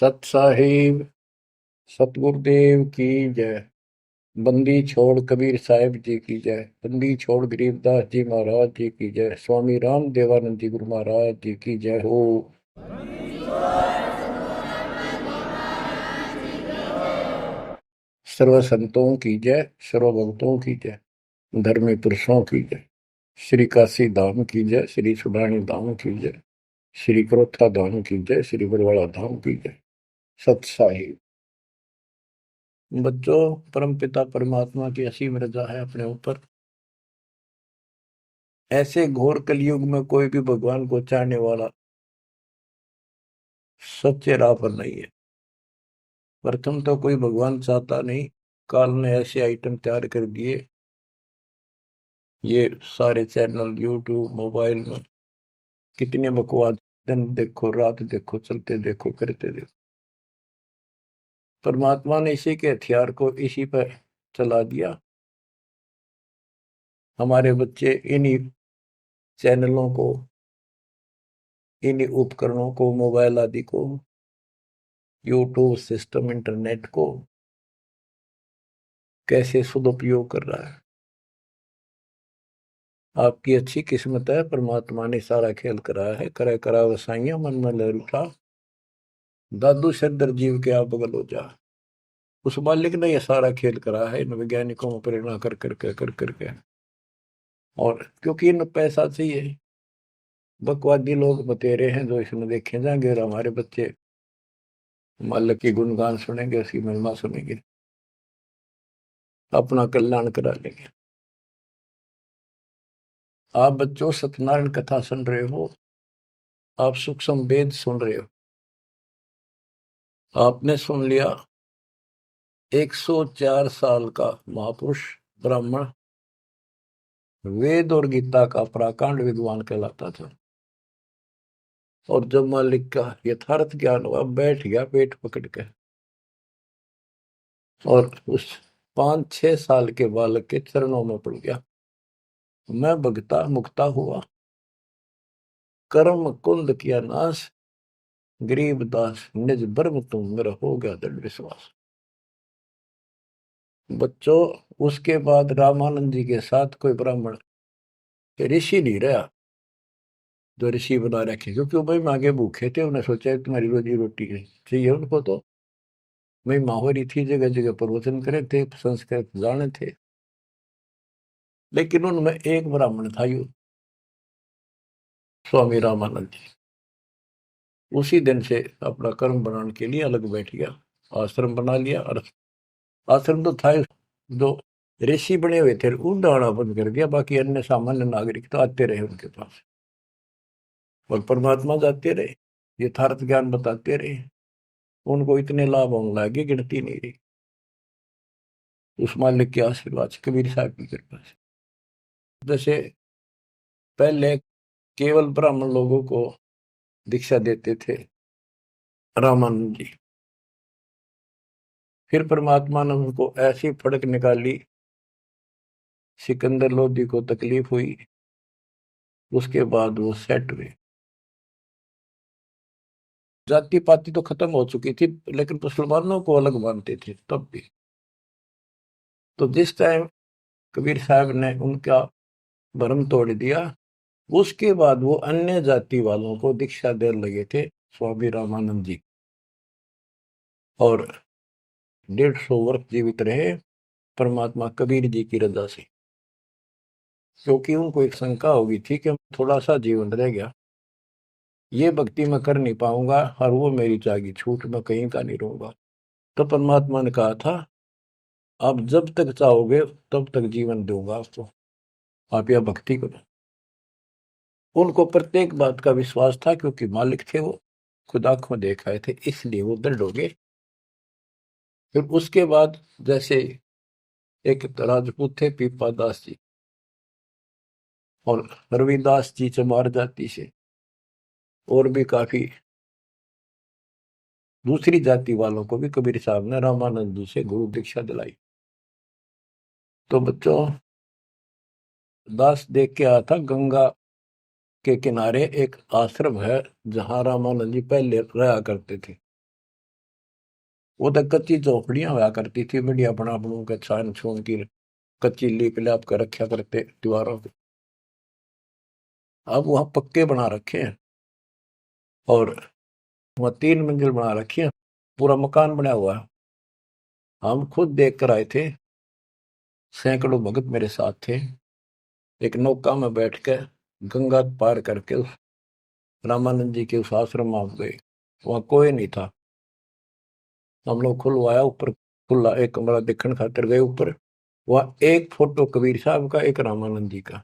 सत साहिब सतगुरुदेव की जय। बंदी छोड़ कबीर साहिब जी की जय। बंदी छोड़ गरीबदास जी महाराज जी की जय। स्वामी राम देवानंद जी गुरु महाराज जी की जय हो। सर्व संतों की जय, सर्व भक्तों की जय, धर्मी पुरुषों की जय। श्री काशी धाम की जय, श्री सुब्राणी धाम की जय, श्री क्रोथा धाम की जय, श्री बरवाड़ा धाम की जय। सत साहिब बच्चों, परम पिता परमात्मा की असीम रजा है अपने ऊपर। ऐसे घोर कलयुग में कोई भी भगवान को चाहने वाला सच्चे राह पर नहीं है। प्रथम तो कोई भगवान चाहता नहीं। काल ने ऐसे आइटम तैयार कर दिए, ये सारे चैनल यूट्यूब मोबाइल में कितने बकवास, दिन देखो रात देखो, चलते देखो करते देखो। परमात्मा ने इसी के हथियार को इसी पर चला दिया। हमारे बच्चे इन्हीं चैनलों को, इन्हीं उपकरणों को, मोबाइल आदि को, यूट्यूब सिस्टम, इंटरनेट को कैसे सदुपयोग कर रहा है। आपकी अच्छी किस्मत है, परमात्मा ने सारा खेल कराया है। करे करा वसाइया मन में ललटा, दादू सिरदर जीव के आप बगल हो जा। उस मालिक ने यह सारा खेल करा है इन वैज्ञानिकों में प्रेरणा कर करके। और क्योंकि इन पैसा चाहिए, बकवादी लोग बतेरे हैं जो इसमें देखे जाएंगे, और हमारे बच्चे मालिक की गुणगान सुनेंगे, उसकी महिमा सुनेंगे, अपना कल्याण करा लेंगे। आप बच्चों सत्यनारायण कथा सुन रहे हो, आप सूक्ष्म वेद सुन रहे हो। आपने सुन लिया 104 साल का महापुरुष ब्राह्मण, वेद और गीता का प्राकांड विद्वान कहलाता था। और जब मालिक का यथार्थ ज्ञान हुआ, बैठ गया पेट पकड़ के, और उस 5-6 साल के बालक के चरणों में पड़ गया। मैं भगता मुक्ता हुआ, कर्म कुंद किया नाश, गरीब दास निज ब्रह्म तुम, मेरा हो गया दृढ़ विश्वास। बच्चों, उसके बाद रामानंद जी के साथ कोई ब्राह्मण ऋषि नहीं रहा जो ऋषि बना रखे, क्योंकि वो भाई मांगे भूखे थे। उन्हें सोचा तुम्हारी रोजी रोटी चाहिए उनको, तो भाई माहौरी थी, जगह जगह प्रवचन करे थे, संस्कृत जाने थे। लेकिन उनमें एक ब्राह्मण था, यू स्वामी रामानंद जी। उसी दिन से अपना कर्म बनाने के लिए अलग बैठ गया, आश्रम बना लिया। और आश्रम तो था, जो ऋषि बने हुए थे उनका आना बंद कर दिया। बाकी अन्य सामान्य नागरिक तो आते रहे उनके पास, और परमात्मा जाते रहे, यथार्थ ज्ञान बताते रहे। उनको इतने लाभ होने लगे, गिनती नहीं रही। उस मालिक के आशीर्वाद से, कबीर साहब की कृपा से। जैसे पहले केवल ब्राह्मण लोगों को दीक्षा देते थे रामानंद जी, फिर परमात्मा ने उनको ऐसी फड़क निकाली, सिकंदर लोधी को तकलीफ हुई, उसके बाद वो सेट हुए। जाति पाति तो खत्म हो चुकी थी, लेकिन मुसलमानों को अलग मानते थे तब भी। तो जिस टाइम कबीर साहब ने उनका भरम तोड़ दिया, उसके बाद वो अन्य जाति वालों को दीक्षा देने लगे थे स्वामी रामानंद जी। और 150 वर्ष जीवित रहे परमात्मा कबीर जी की रजा से, क्योंकि उनको एक शंका हो गई थी कि थोड़ा सा जीवन रह गया, ये भक्ति मैं कर नहीं पाऊंगा, और वो मेरी जागी छूट, मैं कहीं का नहीं रहूंगा। तो परमात्मा ने कहा था, आप जब तक चाहोगे तब तक जीवन दूंगा आपको, आप यह भक्ति करो। उनको प्रत्येक बात का विश्वास था, क्योंकि मालिक थे वो, खुद आंखों देख आए थे, इसलिए वो दृढ़ हो गए। फिर उसके बाद जैसे एक राजपूत थे पीपा दास जी, और रविदास जी चमार जाति से, और भी काफी दूसरी जाति वालों को भी कबीर साहब ने रामानंद जी से गुरु दीक्षा दिलाई। तो बच्चों, दास देख के आया था, गंगा के किनारे एक आश्रम है जहां रामानंद जी पहले रहा करते थे। वो तो कच्ची झोपड़ियां हुआ करती थी, बढ़िया बना बनू के छान छून की कच्ची लीप लाप के रखा करते दीवारों पे। अब वहां पक्के बना रखे हैं और वहां 3 मंजिल बना रखी है, पूरा मकान बना हुआ है। हम खुद देख कर आए थे, सैकड़ों भगत मेरे साथ थे। एक नौका में बैठ के गंगा पार करके उस रामानंद जी के उस आश्रम में गए। वहां कोई नहीं था। हम लोग खुलवाया ऊपर, खुला एक कमरा देखने खातिर गए ऊपर। वहां एक फोटो कबीर साहब का, एक रामानंद जी का,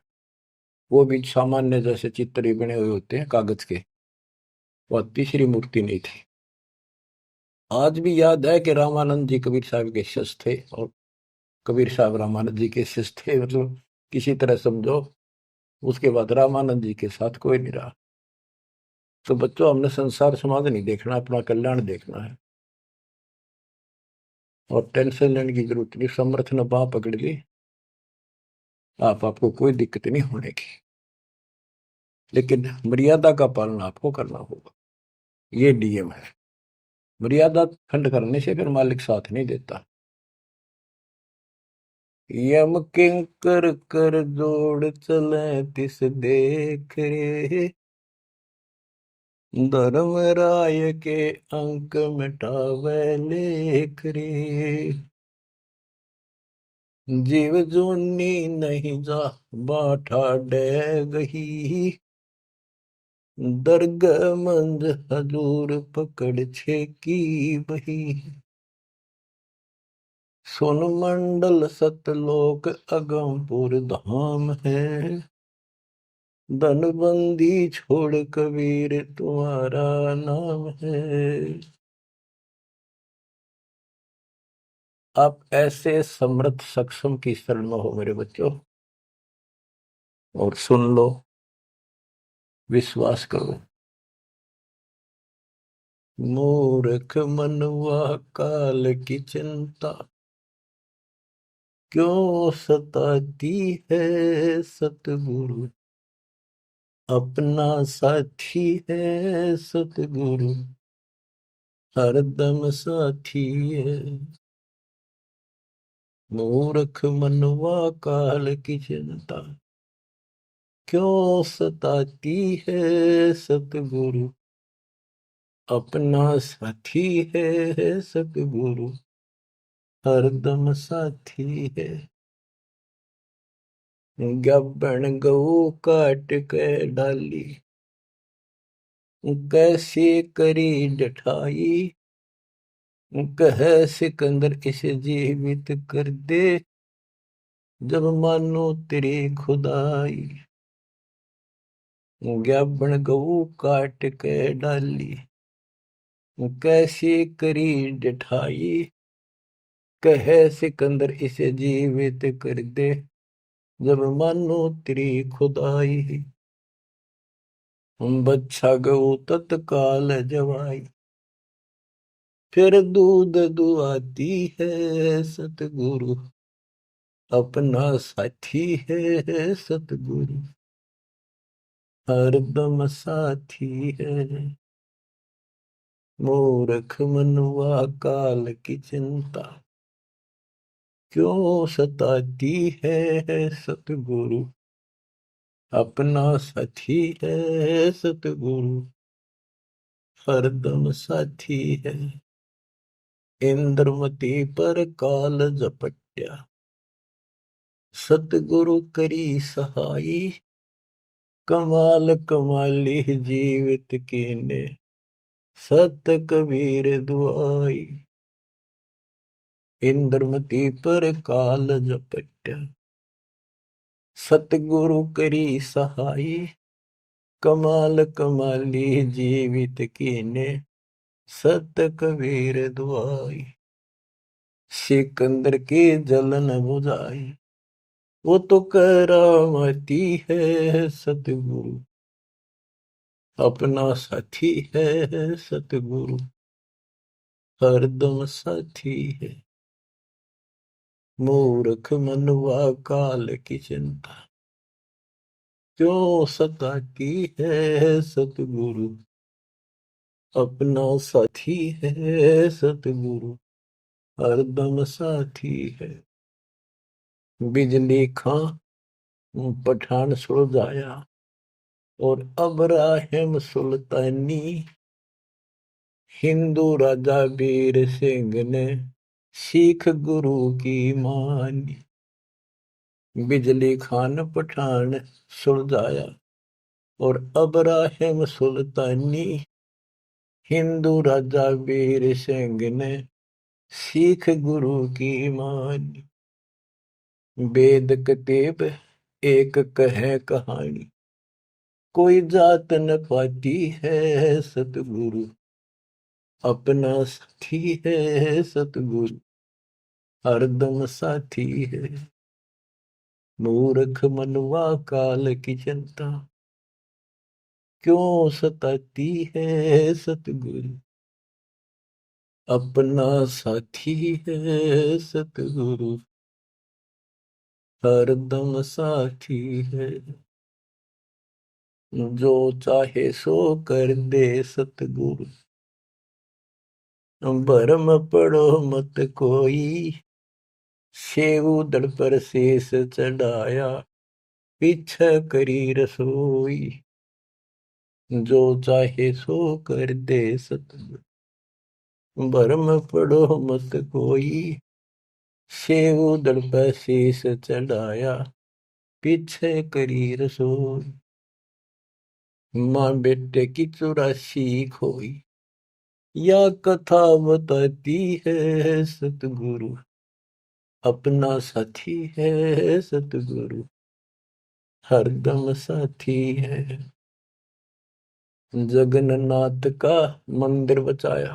वो भी सामान्य जैसे चित्र ही बने हुए होते हैं कागज के। वह तीसरी मूर्ति नहीं थी। आज भी याद है कि रामानंद जी कबीर साहब के शिष्य थे और कबीर साहब रामानंद जी के शिष्य थे, मतलब किसी तरह समझो। उसके बाद रामानंद जी के साथ कोई नहीं रहा। तो बच्चों, हमने संसार समाज नहीं देखना, अपना कल्याण देखना है। और टेंशन लेने की जरूरत नहीं। समर्थ ने बाह पकड़ ली, आपको कोई दिक्कत नहीं होने की। लेकिन मर्यादा का पालन आपको करना होगा, ये नियम है। मर्यादा खंड करने से फिर मालिक साथ नहीं देता। यम किंकर कर जोड़ चले तिस देख रे, धर्म राय के अंक मिटावे लेख रे। जीव जोनी नहीं जा बाठा डे गही, दर्ग मंज हजूर पकड़ छे की बही। सोन मंडल सतलोक अगमपुर धाम है, धनबंदी छोड़ कबीर तुम्हारा नाम है। आप ऐसे समर्थ सक्षम की शरण में हो मेरे बच्चों, और सुन लो, विश्वास करो। मूर्ख मनवा काल की चिंता, क्यों सताती है सतगुरु, अपना साथी है सतगुरु, हरदम साथी है। मूर्ख मनवा काल की चिंता, क्यों सताती है सतगुरु, अपना साथी है सतगुरु, हरदम साथी है। गब्बन गऊ काट के डाली, कैसे करी डठाई, कह सिकंदर इसे जीवित कर दे, जब मानो तेरी खुदाई। गब्बन गऊ काट के डाली, कैसे करी डठाई, कह सिकंदर इसे जीवित कर दे, जब मानो तेरी खुदाई। बच्चा गऊ तत्काल जवाई, फिर दूध दुआती है सतगुरु, अपना साथी है सतगुरु, हरदम साथी है। मूर्ख मनवा काल की चिंता, क्यों सताती है सतगुरु, अपना साथी है सतगुरु, हरदम साथी है। इंद्रमती पर काल झपट्या, सतगुरु करी सहाई, कमाल कमाली जीवित कीने, सत कबीर दुआई। इंद्रमती पर काल झपट्या, सतगुरु करी सहाई, कमाल कमाली जीवित कीने, सत कबीर दुआई। सिकंदर की जलन बुझाई, वो तो करामती है सतगुरु, अपना साथी है सतगुरु, हरदम साथी है। मूर्ख मनवा काल की चिंता, क्यों सताती है सतगुरु, अपना साथी है सतगुरु, हरदम साथी है। बिजली खां पठान सुलझाया और अब्राहिम सुल्तानी, हिंदू राजा वीर सिंह ने सिख गुरु की मानी। बिजली खान पठान सुलझाया और अब्राहिम सुल्तानी, हिंदू राजा वीर सिंह ने सिख गुरु की मानी। वेद कतेब एक कहे कहानी, कोई जात न पाती है सतगुरु, अपना साथी है सतगुरु, हरदम साथी है। मूर्ख मनुआ काल की चिंता, क्यों सताती है सतगुरु, अपना साथी है सतगुरु, हरदम साथी है। जो चाहे सो कर दे सतगुरु, भरम पड़ो मत कोई, सेव दड़ पर शेष चढ़ाया, पीछे करी रसोई। जो चाहे सो कर दे सतगुरु, भरम पड़ो मत कोई, सेव दड़ पर शेष चढ़ाया, पीछे करी रसोई। माँ बेटे की 84 खोई, या कथा बताती है सतगुरु, अपना साथी है सतगुरु, हरदम साथी है। जगन्नाथ का मंदिर बचाया,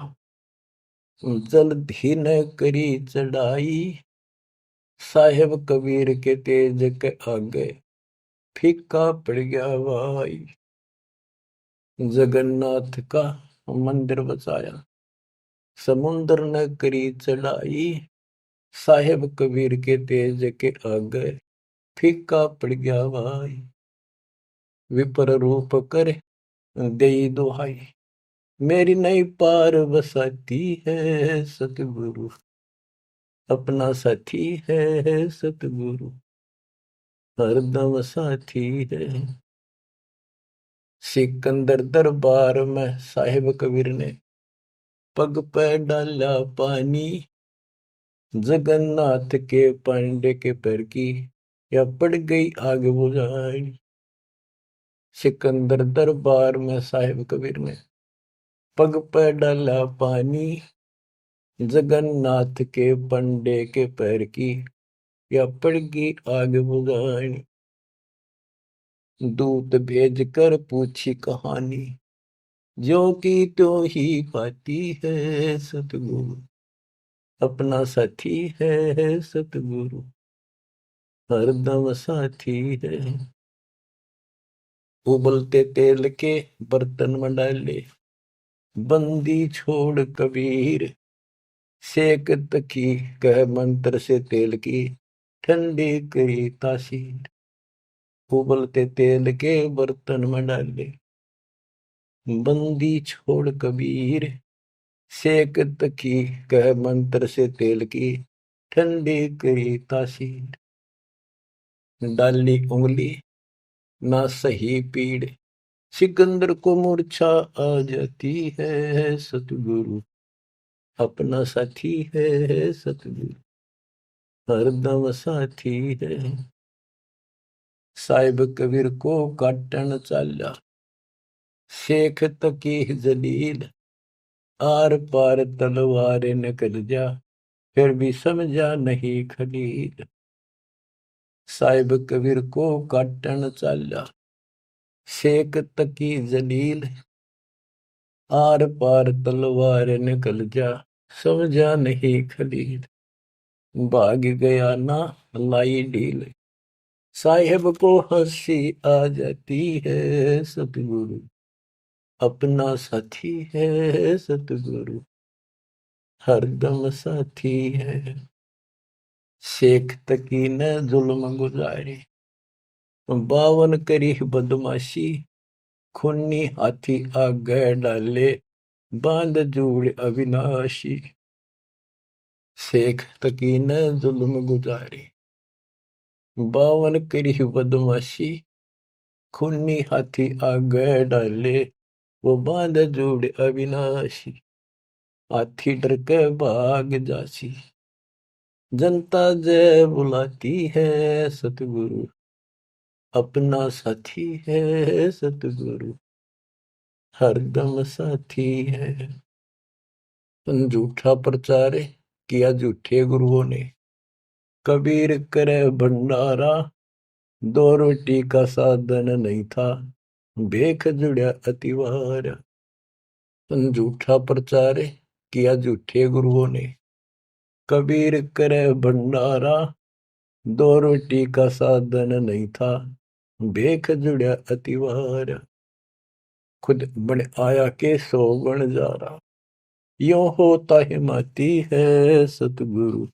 जल्दी न करी चढ़ाई, साहेब कबीर के तेज के आगे फीका पड़ गया भाई। जगन्नाथ का मंदिर बचाया, समुद्र न करी चढ़ाई, साहेब कबीर के तेज के आगे फीका पड़ गया भाई। विपर रूप कर दे दुहाई, मेरी नई पार बसाती है सतगुरु, अपना साथी है सतगुरु, हरदम साथी है। सिकंदर दरबार में साहिब कबीर ने पग पे डाला पानी, जगन्नाथ के पांडे के पैर की या पड़ गई आग बुझाई। सिकंदर दरबार में साहिब कबीर ने पग पे डाला पानी, जगन्नाथ के पंडे के पैर की या पड़ गई आग बुझाई। दूत भेज कर पूछी कहानी, जो की त्यों ही पाती है सतगुरु, अपना साथी है सतगुरु, हरदम साथी है। उबलते तेल के बर्तन में डाले, बंदी छोड़ कबीर, सेक तकी कह मंत्र से तेल की, ठंडी करी तासीर। उबलते तेल के बर्तन में डाले, बंदी छोड़ कबीर, सेक तकी कह मंत्र से तेल की, ठंडी करी तासीर। डाली उंगली ना सही पीड़, सिकंदर को मूर्छा आ जाती है सतगुरु, अपना साथी है सतगुरु, हरदम साथी है। साहिब कबीर को काटन चाला, शेख तकी जलील, आर पार तलवार निकल जा, फिर भी समझा नहीं खलील। साहिब कबीर को काटन चाला, शेख तकी जलील, आर पार तलवार निकल जा, समझा नहीं खलील। भाग गया ना लाई ढील, साहेब को हंसी आ जाती है सतगुरु, अपना साथी है सतगुरु, हरदम साथी है। शेख तकी ने जुल्म गुजारी, 52 करी बदमाशी, खूनी हाथी आगे डाले, बांध जोड़ अविनाशी। शेख तकी ने जुल्म गुजारी, 52 करी बदमाशी, खूनी हाथी आगे डाले, वो बांध जोड़ अविनाशी, हाथी डर के भाग जासी, जनता जय बुलाती है, सतगुरु अपना साथी है, सतगुरु हरदम साथी है। झूठा प्रचार किया झूठे गुरुओं ने, कबीर करे भंडारा, 2 रोटी का साधन नहीं था, भेख जुड़ा अतिवार। झूठा प्रचार किया झूठे गुरुओं ने, कबीर करे भंडारा, 2 रोटी का साधन नहीं था, भेख जुड़ा अतिवार। खुद बन आया के 100 बन जा रहा, यो होता हिमाती है, सतगुरु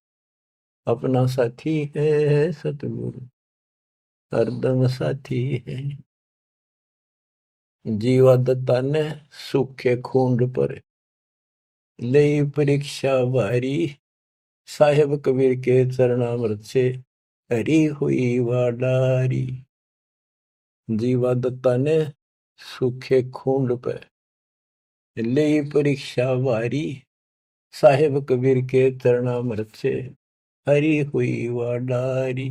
अपना साथी है, सतगुरु हरदम साथी है। जीवा दत्ता ने सूखे खूंड पर लई परीक्षा भारी, साहेब कबीर के चरणामृत से हरी हुई वाडारी। जीवा दत्ता ने सूखे खूंड पर लई परीक्षा भारी, साहेब कबीर के चरणामृत से हरी हुई वाडारी।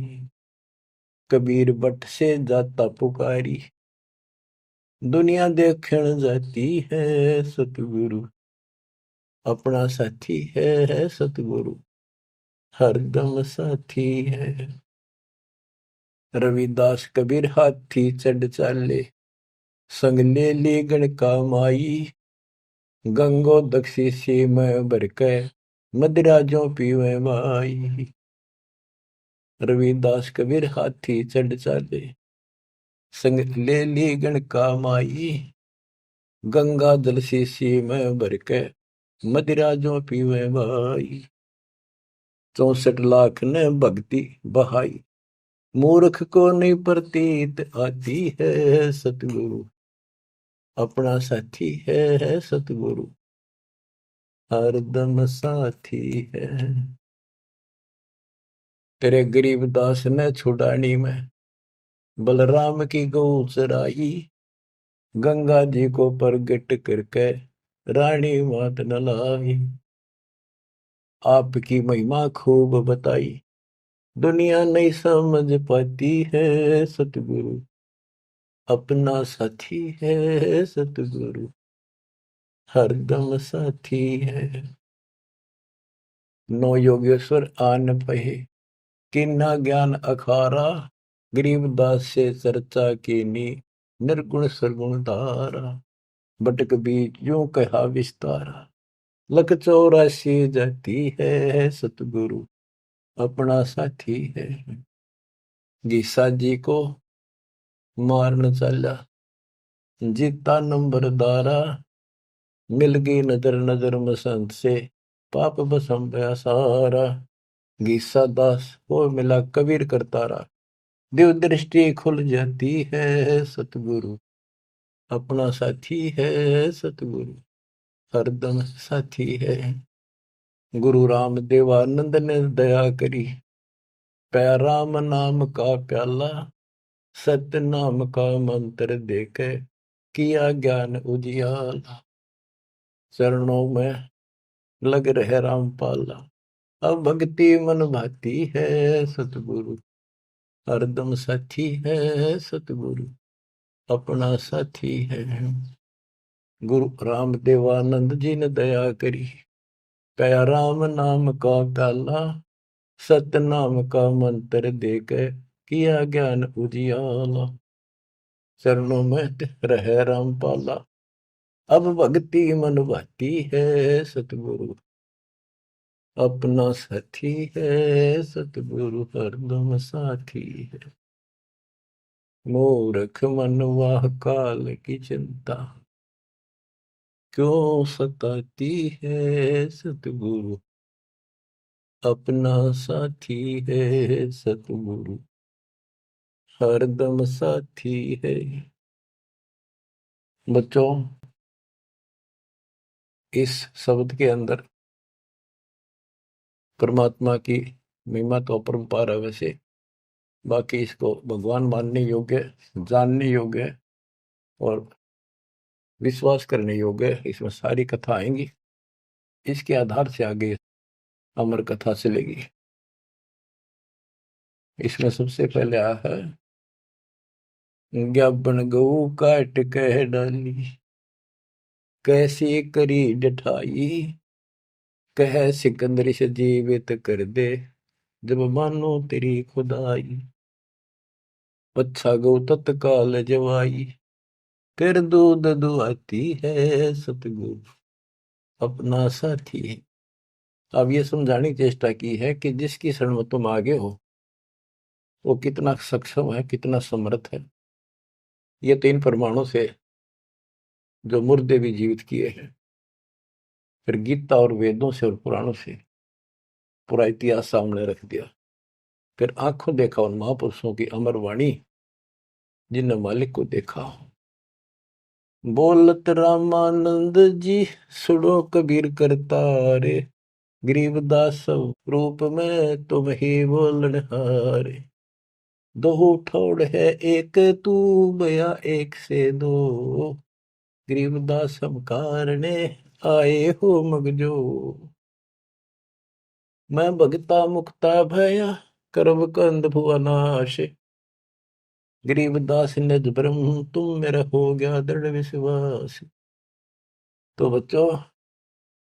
कबीर बट से जाता पुकारी, दुनिया देखण जाती है, सतगुरु अपना साथी है, सतगुरु हरदम साथी है। रविदास कबीर हाथी चढ़ चाले, संग ले ली गणका माई, गंगो दक्षी सी में भर के, मदिरा जो पीवे माई। रविदास कबीर हाथी चढ़ चाले, संग ले ली गणका माई, गंगा जल शीशी में भर के, मदिरा जो पीवे भाई। 64 लाख ने भक्ति बहाई, मूर्ख को नहीं प्रतीत आती है, सतगुरु अपना साथी है, सतगुरु हरदम साथी है। तेरे गरीबदास ने छुड़ानी में बलराम की गौ चराई, गंगा जी को प्रगट करके रानी मात न लाई। आपकी महिमा खूब बताई, दुनिया नहीं समझ पाती है, सतगुरु अपना साथी है, सतगुरु हरदम साथी है। नो योगेश्वर आन पहे, किन्ना ज्ञान अखारा, गरीबदास से चर्चा कीनी, निर्गुण सरगुण धारा। बटक बीच यूं कहा विस्तारा, लख 84 जाती है, सतगुरु अपना साथी है। गीसा जी को मारन चला, जीता नंबरदारा, मिल गई नजर नजर मसंत से, पाप बसम गया सारा। गीसा दास को मिला कबीर करतारा, दिव दृष्टि खुल जाती है, सतगुरु अपना साथी है, सतगुरु हरदम साथी है। गुरु राम देवानंद ने दया करी, पया राम नाम का प्याला, सत्य नाम का मंत्र देके किया ज्ञान उजियाला। चरणों में लग रहे रामपाला, अब भक्ति मन भाती है, सतगुरु हरदम साथी है, सतगुरु अपना साथी है। गुरु राम देवानंद जी ने दया करी, पया राम नाम का प्याला, सत्य नाम का मंत्र देके किया ज्ञान उजियाला। चरणों में रहे रामपाला, अब भक्ति मन भाती है, सतगुरु अपना साथी है, सतगुरु हरदम साथी है। मूर्ख मनवा काल की चिंता, क्यों सताती है, सतगुरु अपना साथी है, सतगुरु हरदम साथी है। बच्चों, इस शब्द के अंदर परमात्मा की महिमा तो अपरंपार है वैसे, बाकी इसको भगवान मानने योग्य, जानने योग्य और विश्वास करने योग्य, इसमें सारी कथा आएंगी। इसके आधार से आगे अमर कथा चलेगी। इसमें सबसे पहले आया है, ज्ञापन गऊ काट कह डाली, कैसी करी जठाई, कह सिकंदरी से जीवित कर दे, जब मानो तेरी खुदाई, पच्छा गौ तत्काल जवाई, फिर दूध दुआती है सतगुरु अपना साथी है। अब ये समझाने की चेष्टा की है कि जिसकी शरण में तुम आगे हो वो कितना सक्षम है, कितना समर्थ है। ये 3 प्रमाणों से जो मुर्दे भी जीवित किए हैं, फिर गीता और वेदों से और पुराणों से पूरा इतिहास सामने रख दिया, फिर आंखों देखा उन महापुरुषों की अमर वाणी जिनने मालिक को देखा। बोलत रामानंद जी सुनो कबीर करता रे, गरीबदास रूप में तुम ही बोलनहारे, दो ठोड़ है एक तू बया एक से दो, गरीबदास हम कारणे आए हो मगजो, मैं भगता मुक्ता भया करब कंद भुवनाश, गरीबदास निज ब्रह्म तुम मेरा हो गया दृढ़ विश्वास। तो बच्चों,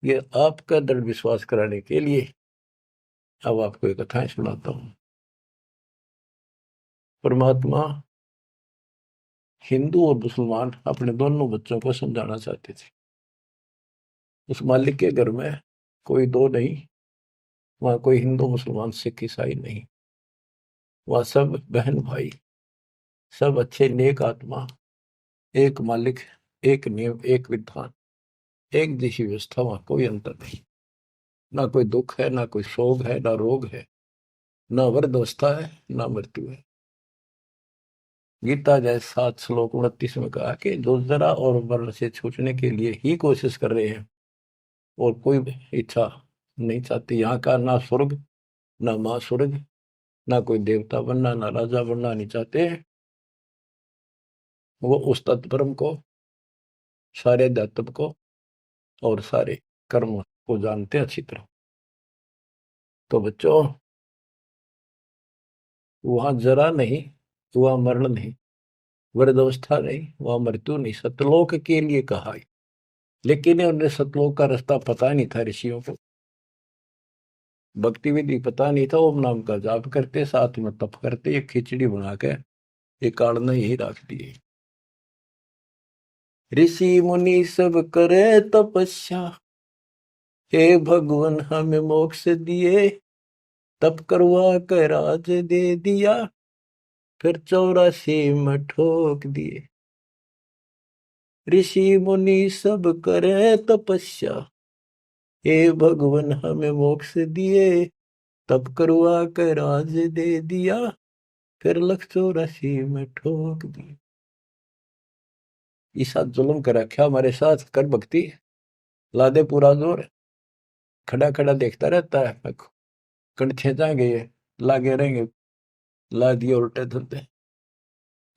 ये आपका दृढ़ विश्वास कराने के लिए अब आपको एक कथाएं सुनाता हूं। परमात्मा हिंदू और मुसलमान अपने दोनों बच्चों को समझाना चाहते थे। उस मालिक के घर में कोई दो नहीं, वहां कोई हिंदू मुसलमान सिख ईसाई नहीं, वह सब बहन भाई, सब अच्छे नेक आत्मा, एक मालिक, एक नियम, एक विधान, एक जैसी व्यवस्था, वहां कोई अंतर नहीं। ना कोई दुख है, ना कोई शोक है, ना रोग है, ना वृद्धावस्था है, ना मृत्यु है। गीता जय 7 श्लोक 29 में कहा कि जो जरा और मरण से छूटने के लिए ही कोशिश कर रहे हैं और कोई इच्छा नहीं चाहती, यहाँ का ना स्वर्ग, ना माँ स्वर्ग, ना कोई देवता बनना, ना राजा बनना नहीं चाहते हैं, वो उस तत्परम को, सारे अध्यात्म को और सारे कर्म को जानते अच्छी तरह। तो बच्चों, वहां जरा नहीं, वहां मरण नहीं, वृद्धावस्था नहीं, वहां मृत्यु नहीं, सतलोक के लिए कहा है। लेकिन उन्हें सतलोक का रास्ता पता नहीं था ऋषियों को, भक्ति विधि पता नहीं था। ओम नाम का जाप करते, साथ में तप करते, एक खिचड़ी बना के एक काढ़ना यही रख दिए। ऋषि मुनि सब करे तपस्या, हे भगवान हमें मोक्ष दिए, तप करवा कर राज दे दिया, फिर 84 में ठोक दिए। ऋषि मुनि सब करे तपस्या, हे भगवान हमें मोक्ष दिए, तप करवा कर राज दे दिया, फिर 184 में ठोक दिए। ईसा जुल्म कर रखा हमारे साथ, कर भक्ति, ला दे पूरा जोर, खड़ा खड़ा देखता रहता है, कंठे जाएंगे ये, लागे रहेंगे, ला दिए उल्टे धंधे,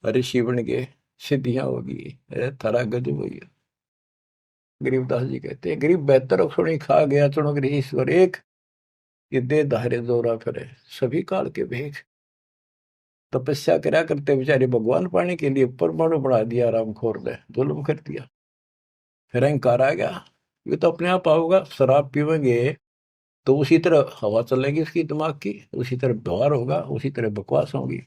ऋषि बन गए, सिद्धियां होगी, थारा गजब हुई। गरीबदास जी कहते हैं, गरीब बेहतर अक्षणी खा गया चुनो गृह ईश्वर एक, ये दे धारे जोरा फिरे सभी काल के भेख। तपस्या करा करते बेचारे भगवान पाने के लिए परमाणु बढ़ा दिया, राम खोर ने जुल्म कर दिया, फिर अहंकार आ गया, ये तो अपने आप आओगा। शराब पीवेंगे तो उसी तरह हवा चलेगी उसकी दिमाग की, उसी तरह व्यवहार होगा, उसी तरह बकवास होगी।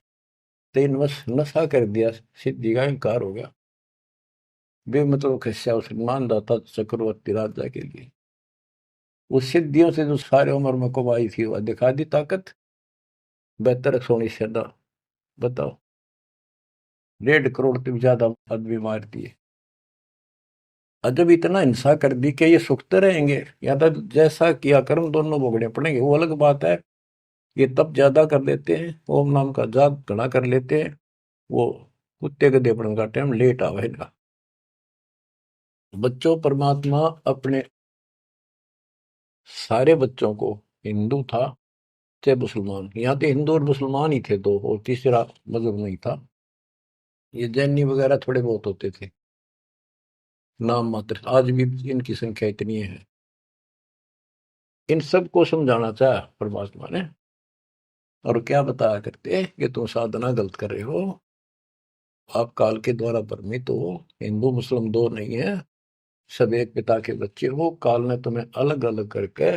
तीन बस नशा कर दिया, सिद्धि का अहंकार हो गया, बेमतलब खस्या उस मानदाता चक्रवर्ती राजा के लिए। उस सिद्धियों से जो सारे उम्र में कमाई थी वह दिखा दी ताकत, बेहतर सोनी सदा। बताओ, 1.5 करोड़ से ज्यादा आदमी मार दिए। जब इतना हिंसा कर दी कि ये सुखते रहेंगे या तो जैसा किया कर्म दोनों भोगने पड़ेंगे, वो अलग बात है। ये तप ज्यादा कर लेते हैं, ओम नाम का जाप घना कर लेते हैं, वो कुत्ते गधे पड़ने का टाइम लेट आवेगा। बच्चों, परमात्मा अपने सारे बच्चों को हिंदू था चाहे मुसलमान, यहाँ तो हिंदू और मुसलमान ही थे दो, और तीसरा मजहब नहीं था। ये जैनी वगैरह थोड़े बहुत होते थे, नाम मात्र, आज भी इनकी संख्या इतनी है। इन सबको समझाना चाहा परमात्मा ने, और क्या बताया करते कि तुम साधना गलत कर रहे हो, आप काल के द्वारा भ्रमित हो, हिंदू मुस्लिम दो नहीं है, सब एक पिता के बच्चे हो। काल ने तुम्हें अलग अलग करके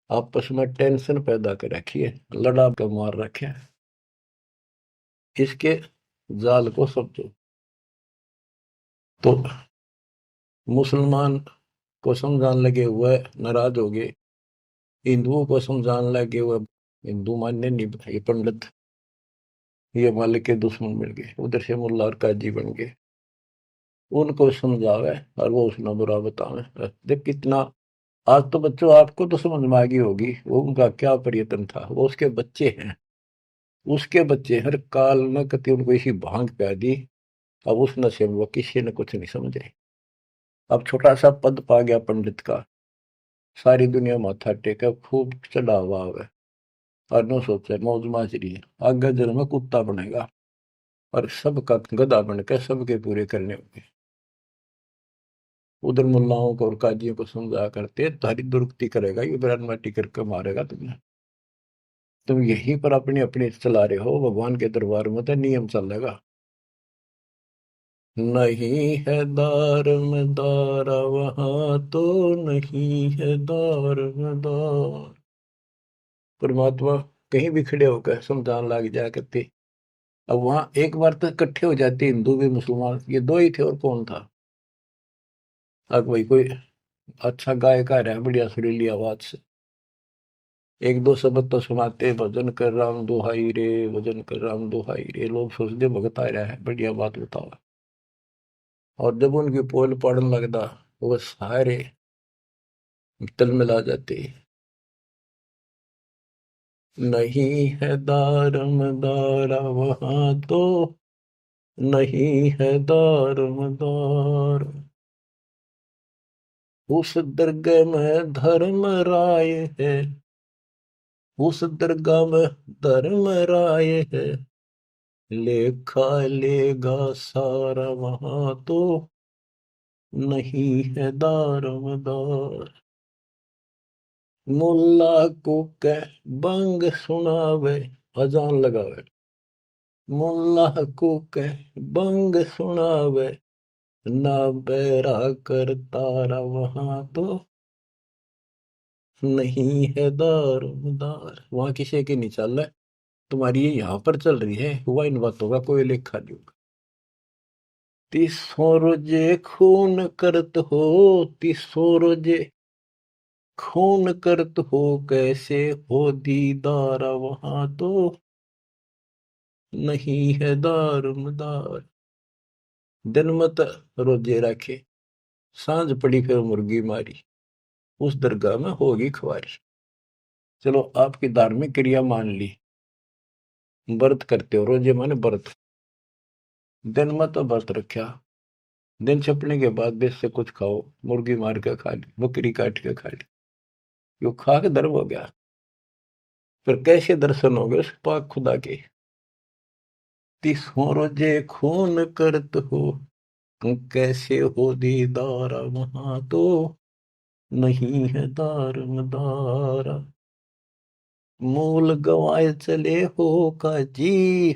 आपस में टेंशन पैदा कर रखी है, लड़ा कर मार रखे है। इसके जाल को समझो। तो मुसलमान को समझाने लगे हुए नाराज हो गए, हिंदुओं को समझाने लगे हुए हिंदू मानने नहीं, ये पंडित, ये मालिक के दुश्मन मिल गए, उधर से मुल्ला और काजी बन गए। उनको समझावे और वो उसने बुरा बतावे। देख कितना, आज तो बच्चों आपको तो समझ में आ गई होगी वो उनका क्या प्रयत्न था। वो उसके बच्चे हैं, उसके बच्चे हर काल न कति उनको इसी भांग पे दी। अब उस नशे में वो किसी ने कुछ नहीं समझे। अब छोटा सा पद पा गया पंडित का, सारी दुनिया माथा टेका, खूब चढ़ा हुआ है, और नो सोचे मौज माजरी है, आगे जन्म में कुत्ता बनेगा और सबका गधा बनकर सबके पूरे करने होंगे। उधर मुल्लाओं को और काजियों को समझा करते तारी दुरुक्ति करेगा, ये ब्रान माटी करके मारेगा तुम्हें। तुम यहीं पर अपने अपने चला रहे हो, भगवान के दरबार में तो नियम चलेगा। नहीं है दार में दारा वहां तो, नहीं है दार में दार। परमात्मा कहीं भी खड़े होकर समझाने लग जाया करते। अब वहां एक बार तो इकट्ठे हो जाते हिंदू भी मुसलमान, ये दो ही थे और कौन था। अब भाई कोई अच्छा गायक आ रहा है बढ़िया सुरीली आवाज से, एक दो शब्द तो सुनाते, भजन कर राम दुहाई रे, भजन कर राम दुहाई रे, लोग सोचते भगत आ रहा है, बढ़िया बात बताओ। और जब उनकी पोल पड़ने लगता, वो सारे तल मिला जाते। नहीं है दारम दारा वहां तो, नहीं है दारम दार। उस दरगाह में धर्म राय है, उस दरगाह में धर्म राय है, लेखा लेगा सारा वहां तो, नहीं है दारोमदार। मुल्ला को कह बंग सुनावे, अजान लगावे, मुल्ला को कह बंग सुनावे, ना बैरा कर तारा वहां तो, नहीं है दारोमदार। वहां किसी की नहीं चल रहा है, तुम्हारी ये यहाँ पर चल रही है, हुआ इन बातों का कोई लेखा नहीं होगा। तीसों रोजे खून करत हो, तीसों रोजे खून करत हो, कैसे हो दीदार वहां तो, नहीं है दारुमदार। दिन मत रोजे रखे, सांझ पड़ी फिर मुर्गी मारी, उस दरगाह में होगी खुआरी। चलो आपकी धार्मिक क्रिया मान ली, व्रत करते हो, रोजे माने व्रत, दिन मत व्रत रखा, दिन छपने के बाद देश से कुछ खाओ, मुर्गी मार के खा ली, बकरी काट के खा ली, यो खा के धर्म हो गया। फिर कैसे दर्शन हो गए उस पाक खुदा के। तीसों रोजे खून करत हो, कैसे हो दीदार वहां तो, नहीं है दारमदार। मूल गवाए चले हो काजी,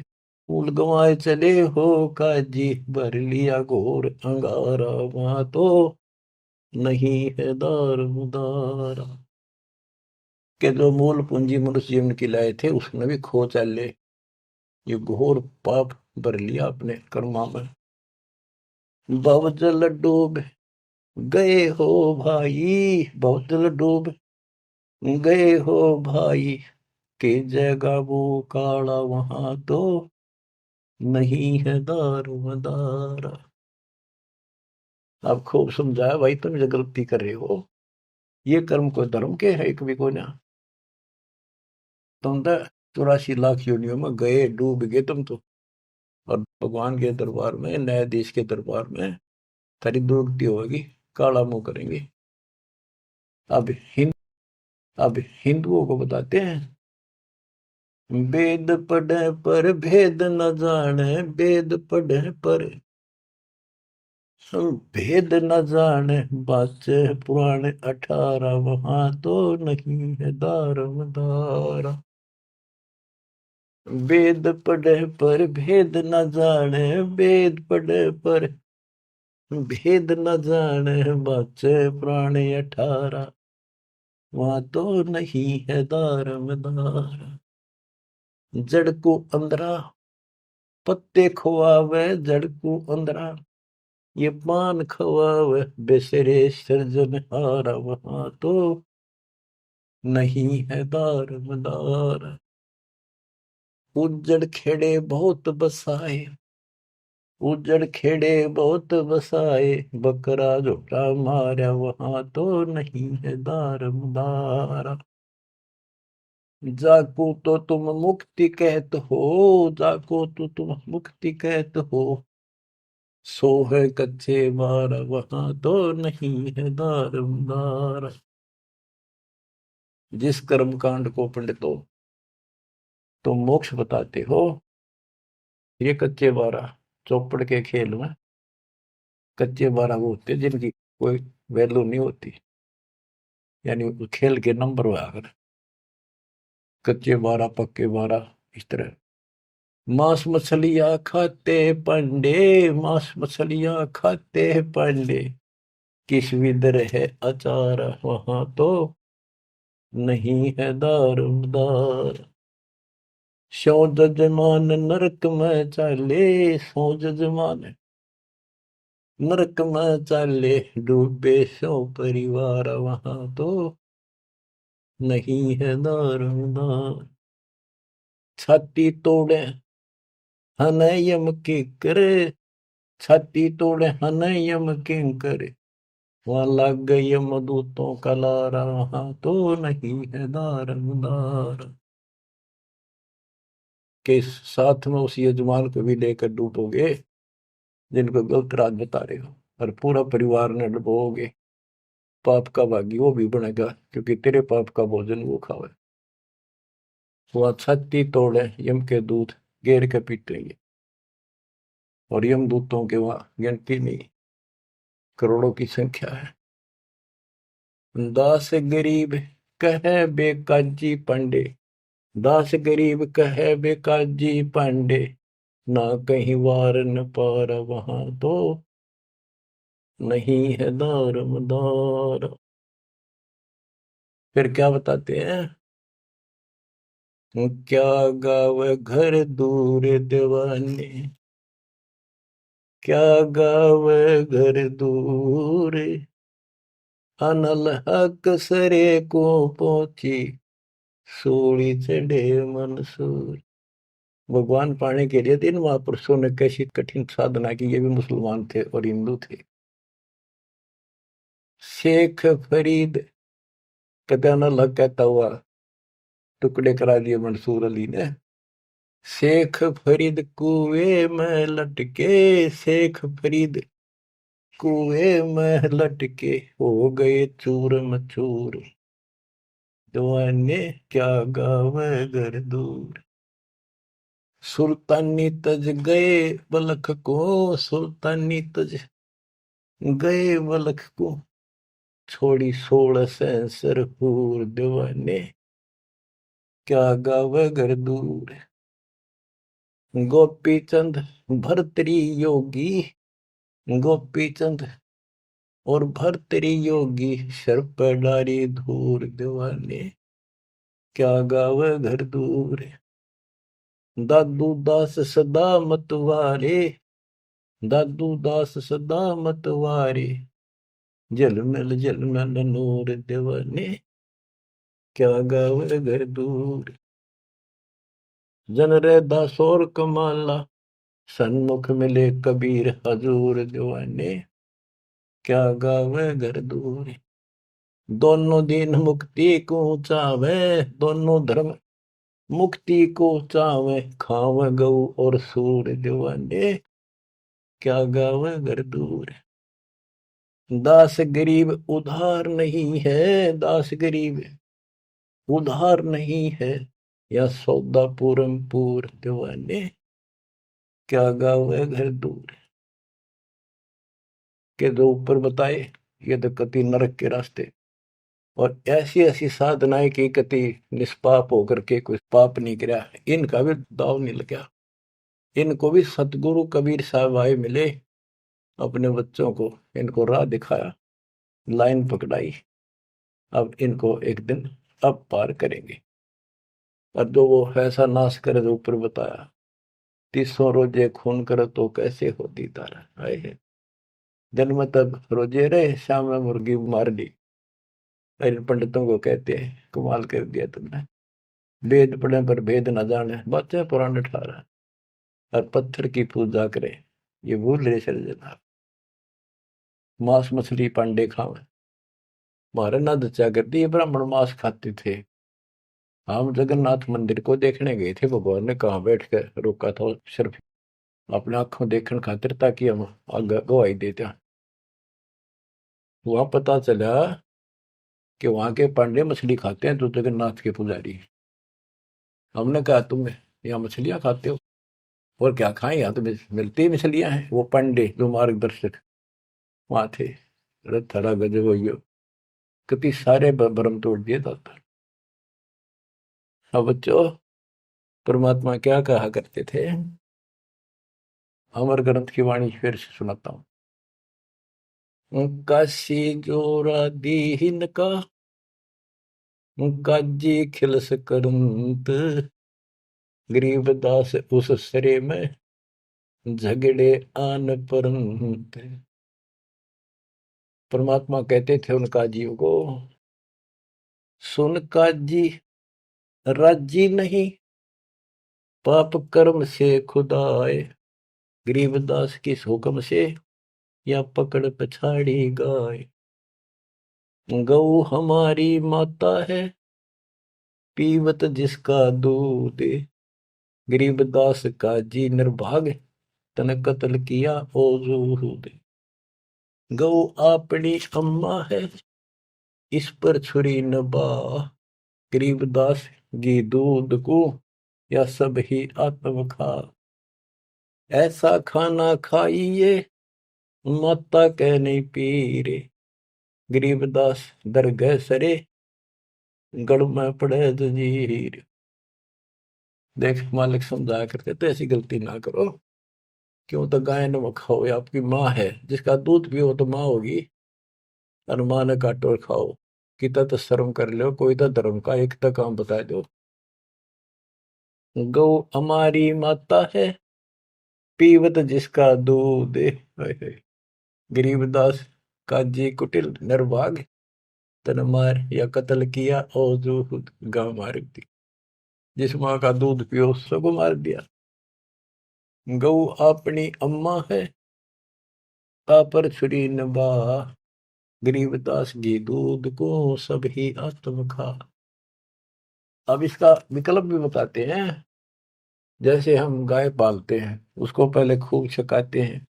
मूल गवाए चले हो काजी, भर लिया घोर अंगारा वहां तो, नहीं है दारमदार। के जो मूल पूंजी मनुष्य जीवन की लाए थे उसने भी खो चले, ये घोर पाप भर लिया अपने कर्मा में। भवजल डूब गए हो भाई, भवजल डूब गए हो भाई, के जगह वो काला वहां तो, नहीं है दारोमदार। आप खूब समझाया भाई, तुम जो गलती कर रहे हो, ये कर्म को धर्म के है कभी को ना। तुम तो 84 लाख योनियों में गए, डूब गए तुम तो, और भगवान के दरबार में, न्यायाधीश के दरबार में तेरी दुर्गति होगी, काला मुंह करेंगे। अब अब हिंदुओं को बताते हैं, वेद पढ़े पर भेद न जाने, वेद पढ़े पर भेद न जाने, बाचे पुराने 18, वहां तो नहीं है दारमदारा। वेद पढ़े पर भेद न जाने, वेद पढ़े पर भेद न जाने, बाचे पुराने 18, वहां तो नहीं है दारमदारा। जड़ को अंदरा पत्ते खुआवे, जड़ को अंदरा ये पान खवावे, बेसरे सृजनहारा, वहां तो नहीं है दारमदार। उजड़ खेड़े बहुत बसाए, उजड़ खेड़े बहुत बसाए, बकरा झोटा मारा, वहां तो नहीं है दारमदार। जाको तो तुम मुक्ति कहत हो, जाको तो तुम मुक्ति कहत हो, सो है कच्चे बार, वहां तो नहीं है दारमदार। जिस कर्म कांड को पंडितों तुम मोक्ष बताते हो, ये कच्चे बारह चौपड़ के खेल में कच्चे बारह वो होते हैं जिनकी कोई वैल्यू नहीं होती, यानी खेल के नंबर हुआ अगर कच्चे बारह पक्के बारह इस तरह। मांस मछलियां खाते पंडे, मांस मछलियां खाते पंडे, किस विदर है अचार, वहां तो नहीं है दारमदार। सो जजमान नरक में चाले, सो जजमान नरक में चाले, डूबे सो परिवार, वहां तो नहीं है दारमदार। छाती तोड़े हन यम की करे, छाती तोड़े हन यम की करे, वहां लग गई यमदूतों का लारा, वहां तो नहीं है दारमदार। के साथ में उस यजमान को भी लेकर डूबोगे जिनको गलत रात बता रहे हो, और पूरा परिवार ने डुबोगे, पाप का भागी वो भी बनेगा, क्योंकि तेरे पाप का भोजन वो खावे। वह छाती तोड़े यम के दूत घेर के पीटेंगे, और यम दूतों के वहां गिनती नहीं, करोड़ों की संख्या है। दास गरीब कहे बेकाजी पांडे, दास गरीब कहे बेकाजी पांडे, ना कहीं वार न पार, वहां तो नहीं है दारमदार। फिर क्या बताते हैं, क्या गावे घर दूर दीवाने, क्या गावे घर दूर, अनल हक सरे को पहुंची, सूली चढ़े मंसूर। भगवान पाने के लिए 3 महापुरुषों ने कैसी कठिन साधना की, ये भी मुसलमान थे और हिंदू थे। शेख फरीद कदन लग कहता हुआ टुकड़े करा दिए मंसूर अली ने। शेख फरीद कुएं में लटके, शेख फरीद कुएं में लटके, हो गए चूर मचूर, दीवाने क्या गावे घर दूर। सुल्तानी तज गए बलख को, सुल्तानी तज गए बलख को, छोड़ी 16 हूर, दीवाने क्या गावे घर दूर। गोपी चंद भरतरी योगी, गोपी चंद और भरतरी योगी, सर पर डारी धूर, दीवाने क्या गावे घर दूर। दादू दास सदा मतवारे, दादू दास सदा मतवारे, जलमल नूर, दीवाने क्या गावे घर दूर। जन रे दासोर कमाला, सन्मुख मिले कबीर हजूर, दीवाने क्या गावे घर दूर। दोनों दिन मुक्ति को चावे, दोनों धर्म मुक्ति को चावे, खावे गऊ और सूर, दीवाने क्या गावे घर दूर। दास गरीब उधार नहीं है, दास गरीब उधार नहीं है या सौदा पूरम पूर दीवाने, क्या गावे घर दूर। के जो ऊपर बताए ये तो कति नरक के रास्ते, और ऐसी ऐसी साधनाएं की कति निष्पाप होकर के कोई पाप नहीं किया, इनका भी दाव नहीं लगा। इनको भी सतगुरु कबीर साहब आए मिले, अपने बच्चों को इनको राह दिखाया, लाइन पकड़ाई, अब इनको एक दिन अब पार करेंगे। और जो वो ऐसा नाश करे जो ऊपर बताया, 300 रोजे खून करे तो कैसे होती तारा आए है, दिन में तब रोजे रहे, शाम में मुर्गी मार ली। इन पंडितों को कहते हैं कमाल कर दिया तुमने, वेद पढ़े पर भेद न जाने, बच्चे पुराने ठारा और पत्थर की पूजा करे, ये भूल रहे सर्जना। मांस मछली पांडे खावे, हमारे ना दचा करती ये ब्राह्मण मांस खाते थे। हम जगन्नाथ मंदिर को देखने गए थे, भगवान ने कहाँ बैठ कर रोका था, सिर्फ अपने आंखों देखने खातिर, ताकि हम आगे गवाही देते। वहां पता चला कि वहां के पांडे मछली खाते हैं, तो जगन्नाथ के पुजारी। हमने कहा तुम यहाँ मछलियां खाते हो, और क्या खाएं, यहाँ तो मिलती ही मछलियां हैं। वो पंडे जो मार्गदर्शक वहां थे, अरे थोड़ा गजब हो गया, कति सारे भ्रम तोड़ दिए था। अब बच्चों, परमात्मा क्या कहा करते थे, अमर ग्रंथ की वाणी फिर से सुनाता हूं। काशी जोरा दीन का काजी खिलस करंत, गरीबदास उस सरे में झगड़े आन परंत। परमात्मा कहते थे उन काजियों को, सुन काजी राजी नहीं पाप कर्म से खुदाए, गरीबदास किस हुक्म से या पकड़ पछाड़ी गाय। गौ हमारी माता है पीवत जिसका दूध, गरीबदास का जी निर्भाग तन कत्ल किया ओ जूद। गौ अपनी अम्मा है इस पर छुरी न बा, गरीबदास जी दूध को या सब ही आत्म खा। ऐसा खाना खाइए माता कह नहीं पीरे, गरीबदास दरगह सरे गढ़ में पड़े जंजीर। देख मालिक समझाया करते तो ऐसी गलती ना करो, क्यों तो गाय न खाओ, ये आपकी माँ है, जिसका दूध पियो तो माँ होगी, और माँ ने काटो और खाओ। कितना तो शर्म कर लो, कोई तो धर्म का एक तक काम बता दो। गौ हमारी माता है पीवत जिसका दूध, गरीबदास काजी कुटिल निर्भाग तन मार या कत्ल किया और जो गांव मार दी। जिस माँ का दूध पियो उसको मार दिया। गौ अपनी अम्मा है पर छुरी न बा, गरीबदास जी दूध को सब ही आत्म खा। अब इसका विकल्प भी बताते हैं। जैसे हम गाय पालते हैं, उसको पहले खूब छकाते हैं,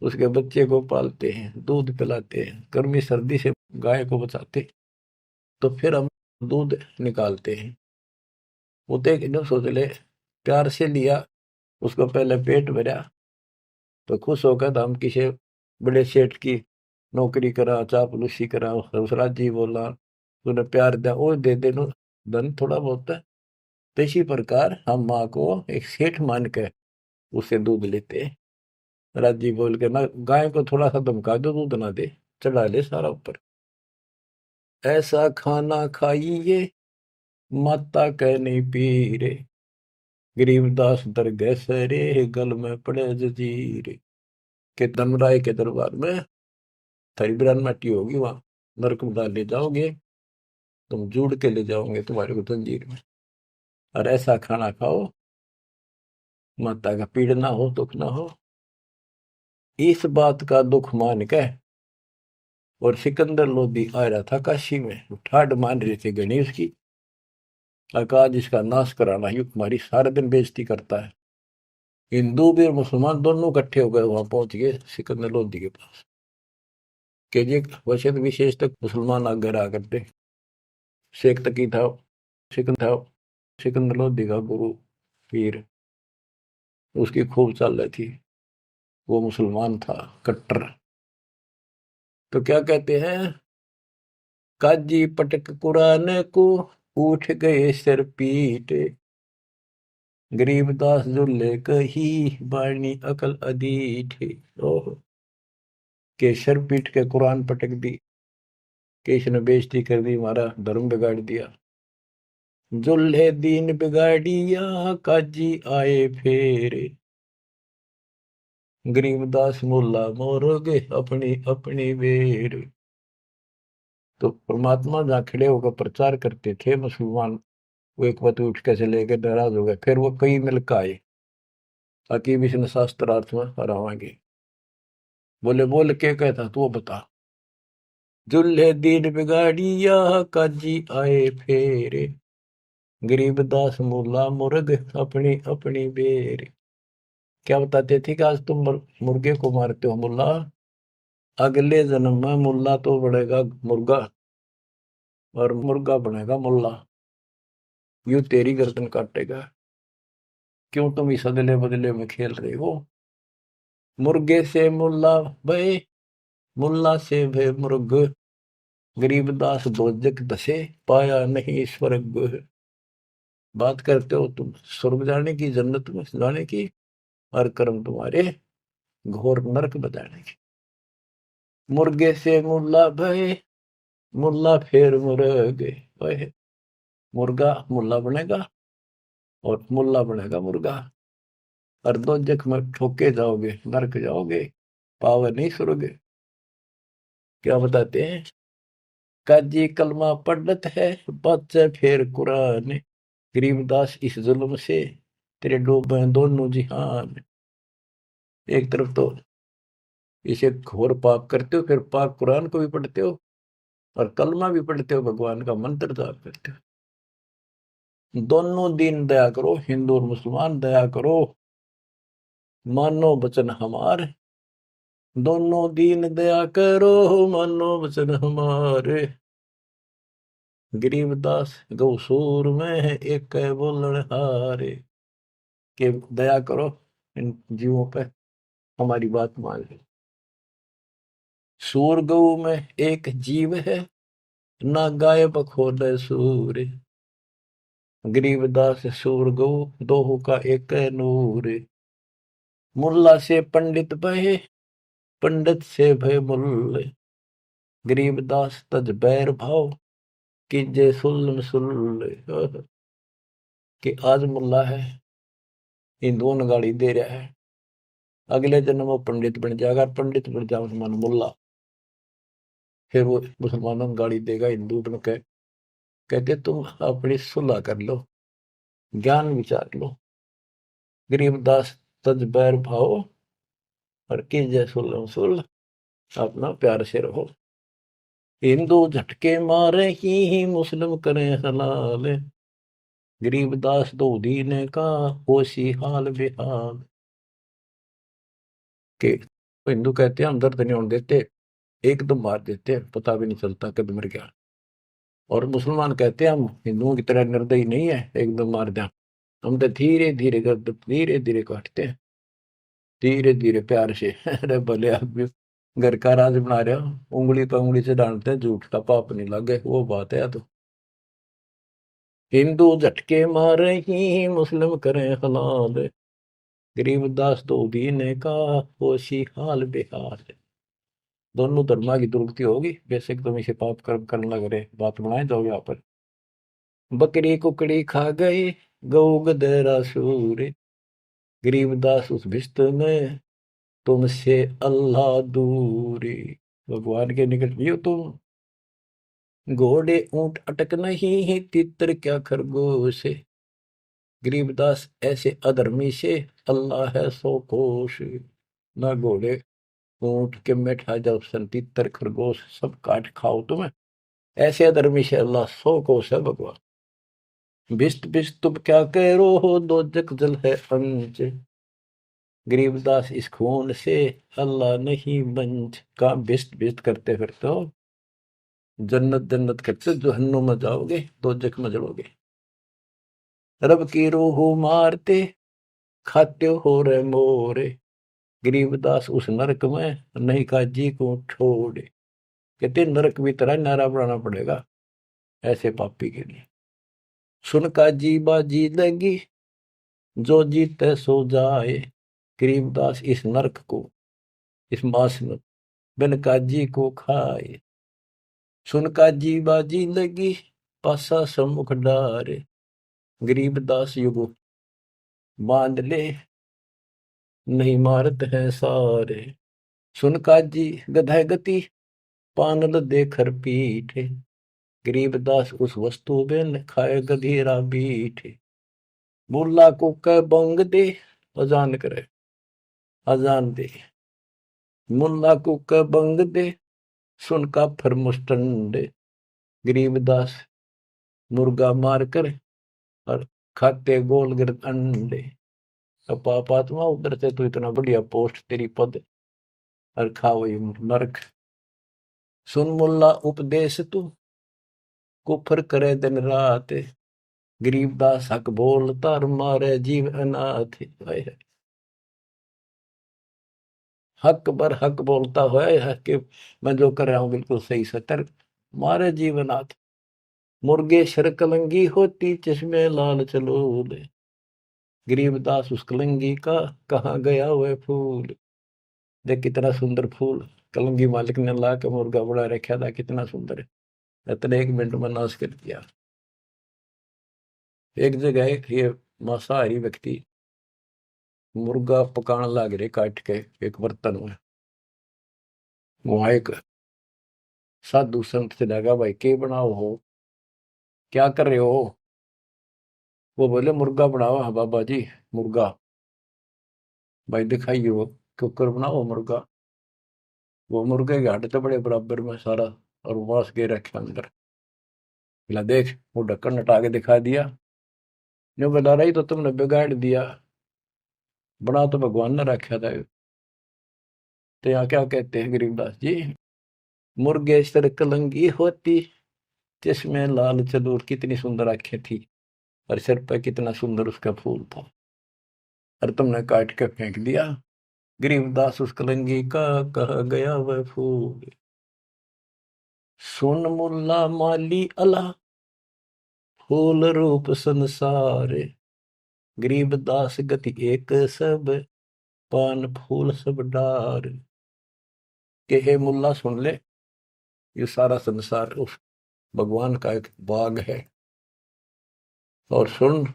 उसके बच्चे को पालते हैं, दूध पिलाते हैं, गर्मी सर्दी से गाय को बचाते, तो फिर हम दूध निकालते हैं। वो तो एक सोच ले, प्यार से लिया, उसको पहले पेट भरा, तो खुश होकर हम किसी बड़े सेठ की नौकरी करा, चापलूसी करा, दूसरा जी बोला, तूने प्यार दिया, वो दे दे नो धन थोड़ा बहुत है। तो इसी प्रकार हम माँ को एक सेठ मान के उससे दूध लेते हैं। राजी बोल के ना, गाय को थोड़ा सा धमका दो, दूध ना दे, चढ़ा ले सारा ऊपर। ऐसा खाना खाइए माता कह नहीं पी रे, गरीबदास दरगह सरे गल में पड़े जजीर। के धर्मराय के दरबार में थारी बिरान माटी होगी, वहां नरक में डाल ले जाओगे, तुम जुड़ के ले जाओगे तुम्हारे को जंजीर में। और ऐसा खाना खाओ माता का पीड़ ना हो, दुख ना हो। इस बात का दुख मान के और सिकंदर लोधी आ रहा था काशी में, ठाड मान रहे थे गणेश की, अकाज इसका नाश कराना ही तुम्हारी सारे दिन बेइज्जती करता है। हिंदू भी और मुसलमान दोनों इकट्ठे हो गए, वहां पहुंच गए सिकंदर लोधी के पास, के जी वैसे तो विशेष तक मुसलमान आगे रहा करते, शेख तकी था सिकंदर सिकंदर लोधी का गुरु पीर, उसकी खूब चाल रही थी। वो मुसलमान था कट्टर। तो क्या कहते हैं, काजी पटक कुरान को, उठ गए सिर पीट, गरीबदास जुल्ले कही, बाणी अकल अदीठ। ओह, के सर पीट के कुरान पटक दी, कि इसने बेइज्जती कर दी, हमारा धर्म बिगाड़ दिया। जुल्हे दीन बिगाड़िया, काजी आए फेर, गरीबदास मुल्ला मोरोगे अपनी अपनी बेर। तो परमात्मा जहाँ खड़े होकर प्रचार करते थे मुसलमान, वो एक बात उठ के चले गए, नाराज हो गए। फिर वो कई मिलकर आए, ताकि विष्णु शास्त्रार्थ में हरावांगे। बोले बोल के कहता तू बता। जुल्हे दीन बिगाड़िया, काजी आए फेर, गरीबदास मुल्ला मुर्ग अपनी अपनी बेर। क्या बताते थे कि आज तुम मुर्गे को मारते हो मुल्ला, अगले जन्म में मुल्ला तो बनेगा मुर्गा, और मुर्गा बनेगा मुल्ला, यूं तेरी गर्दन काटेगा। क्यों तुम इस अदले बदले में खेल रहे हो। मुर्गे से मुल्ला भय, मुल्ला से भय मुर्ग, गरीबदास दोजक दसे, पाया नहीं स्वर्ग। बात करते हो तुम स्वर्ग जाने की, जन्नत में जाने की, और कर्म तुम्हारे घोर नरक बताने की। मुर्गे से मुल्ला भय, मुल्ला फिर मुर्गे भय। मुर्गा मुल्ला बनेगा, और मुल्ला बनेगा मुर्गा, और दोजक में ठोके जाओगे, नरक जाओगे, पावर नहीं स्वर्ग। क्या बताते हैं, काजी कलमा पढ़त है, बच्चे फिर कुरान, गरीबदास इस जुल्म से तेरे डूबे दोनों जिहान। एक तरफ तो इसे घोर पाप करते हो, फिर पाक कुरान को भी पढ़ते हो, और कलमा भी पढ़ते हो, भगवान का मंत्र जाप करते हो। दोनों दीन दया करो, हिंदू और मुसलमान दया करो, मानो वचन हमारे, दोनों दीन दया करो, मानो वचन हमारे। गरीबदास गौसूर में है एक बोलन हारे, के दया करो इन जीवों पे, हमारी बात मान लो। सूर गऊ में एक जीव है, ना गाय बखोद सूर, गरीबदास सूर गऊ दोहू का एक नूर। मुल्ला से पंडित भय, पंडित से भय मुल्ले, गरीबदास तज बैर भाव, कीजे सुल्ल सुल्ले। कि आज मुल्ला है, हिंदुओं ने गाड़ी दे रहा है, अगले जन्म वो पंडित बन जाएगा, पंडित बन जाओ मुसलमान मुल्ला, फिर वो मुसलमानों को गाड़ी देगा हिंदू बन के। कहते तुम अपनी सुलह कर लो, ज्ञान विचार लो। गरीबदास तज बैर भाओ, और कीजे सुल्ल सुल्ल, अपना प्यार से रहो। हिंदू झटके मारे ही मुस्लिम करे हलाल, गरीबदास दो दीने का होशी हाल बेहाल। के हिंदू कहते हैं हम दर्द नहीं होने देते, एकदम मार देते हैं, पता भी नहीं चलता कब मर गया। और मुसलमान कहते हैं हम हिंदुओं की तरह निर्दयी नहीं है, एकदम मार दिया, हम तो धीरे धीरे गर्दन धीरे धीरे काटते हैं, धीरे धीरे प्यार से। अरे भले आदमी घर का राज बना रहे हो, उंगली पर उंगली से डांटते हैं, झूठ का पाप नहीं लगे, वो बात है। तो हिंदू झटके मारे ही मुस्लिम करें हलाल, गरीबदास दो दीने का होशी हाल बेहाल। दोनों धर्मा की दुर्गति होगी, बेशक तुम इसे पाप कर्म करने लग रहे, बात बनाए जाओ यहाँ पर। बकरी कुकड़ी खा गए, गऊ गधेरा सूर, गरीबदास उस भिस्त में, तुमसे अल्लाह दूरी। भगवान के निकट भी हो तुम, घोड़े ऊंट अटक नहीं, तितर क्या खरगोश, गरीबदास ऐसे अधर्मी से अल्लाह है सो कोश। ना घोड़े ऊंट के बैठा जाओ, सन तितर खरगोश सब काट खाओ तुम्हें, ऐसे अधर्मी से अल्लाह सो कोश है भगवान। भिस्त भिस्त तुम क्या कह रो हो, दो जग जल है अंच, गरीबदास इस खून से अल्लाह नहीं बंच। का भिस्त भिस्त करते फिरते हो, जन्नत जन्नत करते जहन्नुम में जाओगे, दो जग में जलोगे। रब की रूह मारते खाते हो रे मोरे। गरीबदास उस नरक में नहीं काजी को छोड़े। कहते नरक भी तरह नारा बनाना पड़ेगा ऐसे पापी के लिए। सुन काजी बाजी लगी जो जीते सो जाए। गरीबदास इस नरक को, इस मास में बिन काजी को खाए। सुन काजी बाजी लगी पासा सम्मुख डारे। गरीबदास युगो बांध ले नहीं मारत है सारे। सुन काजी गधा गति पानल देकर पीठे। गरीबदास उस वस्तु में खाए गधेरा बीठे। मुल्ला को कह बंग दे अजान करे, अजान दे। मुल्ला को कह बंग दे सुन का फिर मुस्टंडे। गरीबदास मुर्गा मार कर और खाते गोल गिरद अंडे। अब पापात्मा उधर से तो इतना बढ़िया पोस्ट तेरी पद और खाओ ये नरक। सुन मुल्ला उपदेश तू कुफर करे दिन रात। गरीबदास हक बोलता और मारे जीव अनाथ। हक पर हक बोलता है कि मैं जो कर रहा हूं बिल्कुल सही सतर मारे जीव अनाथ। मुर्गे शर कलंगी होती चश्मे लाल चलो। गरीबदास उस कलंगी का कहाँ गया वह फूल। देख कितना सुंदर फूल कलंगी मालिक ने ला के मुर्गा बड़ा रखा था, कितना सुंदर है, इतने 1 मिनट में नाश कर दिया। एक जगह ये मांसाहारी व्यक्ति मुर्गा पकाने लग रहे काट के एक बर्तन में। वहां एक साधु संत से लगा, भाई के बनाओ हो, क्या कर रहे हो। वो बोले मुर्गा बनाओ। हाँ बाबा जी मुर्गा। भाई दिखाइए वो कुकर बनाओ मुर्गा। वो मुर्गे के हड्डी तो बड़े बराबर में सारा और मांस के रखे अंदर। बोला देख, वो ढक्कन हटा के दिखा दिया। जो बता रही तो तुमने बिगाड़ दिया, बना तो भगवान ने रखा था। तो यहाँ क्या कहते हैं गरीबदास जी, मुर्गे सर कलंगी होती जिसमें लाल चदूर। कितनी सुंदर आंखें थी और सिर पर कितना सुंदर उसका फूल था, और तुमने काट के फेंक दिया। गरीबदास उस कलंगी का कहा गया वह फूल। सुन मुल्ला माली अला फूल रूप संसार। गरीबदास गति एक सब पान फूल सब डार। के हे मुल्ला सुन ले, ये सारा संसार उस भगवान का एक बाग है। और सुन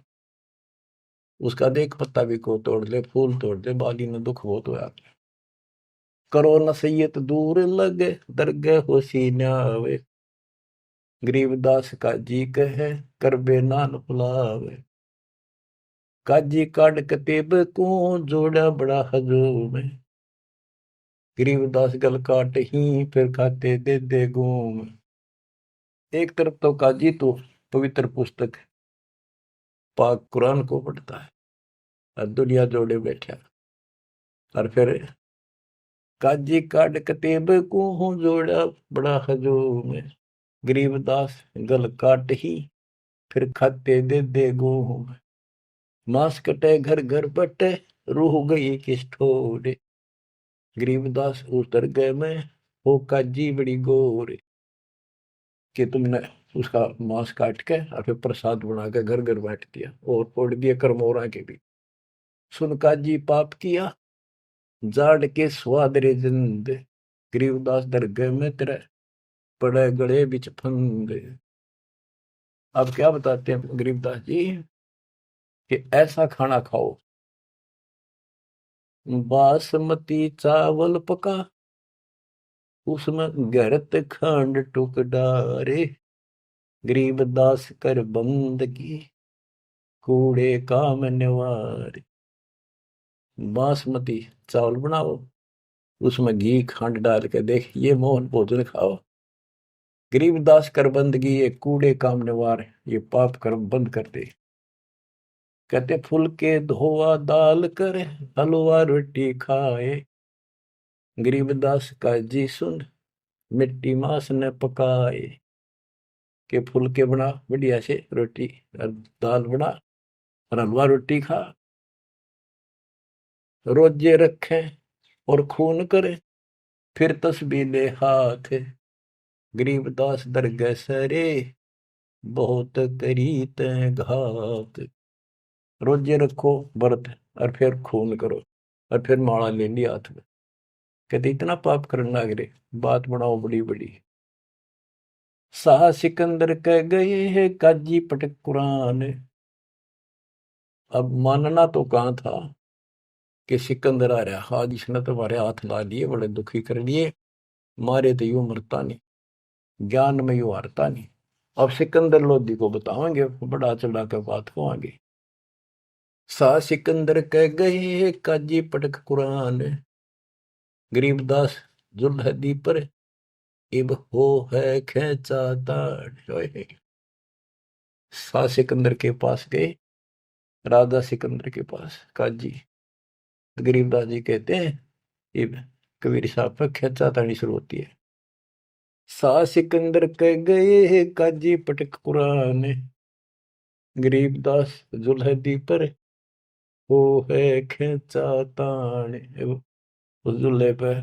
उसका देख पत्ता भी को तोड़ ले, फूल तोड़ दे, बाली ने दुख बहुत होया। करो नसीहत दूर लगे दरगह होशी न्यावे। गरीबदास काजी कहे करबे नान बुलावे। काजी काट कतेब को जोड़ा बड़ा हजूम। गरीबदास गल काट ही फिर खाते दे घूम। एक तरफ तो काजी तो पवित्र पुस्तक पाक कुरान को पढ़ता है और दुनिया जोड़े बैठा, और फिर काजी काट कतेब को जोड़ा बड़ा हजूम। गरीबदास गल काट ही फिर खाते दे घूम। मांस कटे घर घर बटे रूह गई किस ठोरे। गरीबदास उतर गए में हो काजी बड़ी गोर। कि तुमने उसका मांस काट के और फिर प्रसाद बना के घर घर बांट दिया और फोड़ दिए करमोरा के भी। सुन काजी पाप किया जाड़ के स्वाद रे जिंद। गरीबदास दरगह में तेरे पड़े गड़े बिच फंद। अब क्या बताते हैं गरीबदास जी कि ऐसा खाना खाओ, बासमती चावल पका उसमें गरत खंड टुक डारे। गरीबदास कर बंदगी कूड़े काम निवार। बासमती चावल बनाओ, उसमें घी खंड डाल के देख ये मोहन भोजन खाओ। गरीबदास कर बंदगी ये कूड़े काम निवार, ये पाप कर्म बंद कर दे। कहते फुलके धोआ दाल करे हलवा रोटी खाए। गरीबदास का जी सुन मिट्टी मांस ने पकाए। के फुलके बना बढ़िया से रोटी और दाल बना और हलवा रोटी खा, रोजे रखे और खून करे, फिर तस्बीह ले हाथ, गरीबदास दरगह सरे, बहुत करी तैं घात। रोजे रखो व्रत और फिर खून करो और फिर माला ले लिया हाथ में। कहते इतना पाप करने लग रहे, बात बनाओ बड़ी बड़ी। शाह सिकंदर कह गए है काजी पटक कुरान। अब मानना तो कहाँ था कि सिकंदर आ रहा, हाँ जिसने तुम्हारे हाथ ला लिए बड़े दुखी कर लिए, मारे तो यूं मरता नहीं, ज्ञान में यूं हारता नहीं। अब सिकंदर लोधी को बताओगे, बड़ा चढ़ा कर बात को आगे। शाह सिकंदर कह गए काजी पटक कुरान, गरीबदास जुल्हदी पर इब हो है खेचा ताड़। शाह सिकंदर के पास गए, राजा सिकंदर के पास काजी। गरीबदास जी कहते हैं इब कबीर साहब पर खेचा ताड़ी शुरू होती है। शाह सिकंदर कह गए काजी पटक कुरान, गरीबदास जुल्हदी पर हो है खेचा ताण। उस जुल्हे पर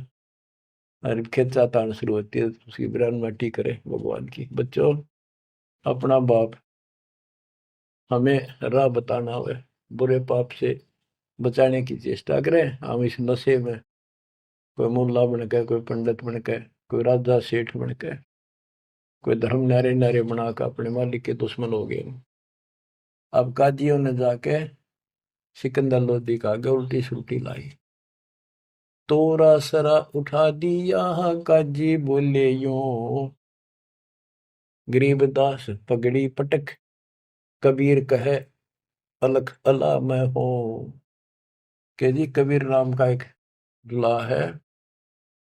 अरे खेचा ताण शुरू होती है, उसकी बिरान माटी करे भगवान की। बच्चों, अपना बाप हमें राह बताना हो, बुरे पाप से बचाने की चेष्टा करें। हम इस नशे में कोई मुल्ला बन के, कोई पंडित बन के, कोई राजा सेठ बन के, कोई धर्म नारे नारे बना कर अपने मालिक के दुश्मन हो गए। अब काजियों ने जाके सिकंदर लोधी का आगे उल्टी सुल्टी लाई। तोरा सरा उठा दिया काजी बोले यूं, गरीबदास पगड़ी पटक, कबीर कहे अलख अला मैं हूं। के जी कबीर नाम का एक ला है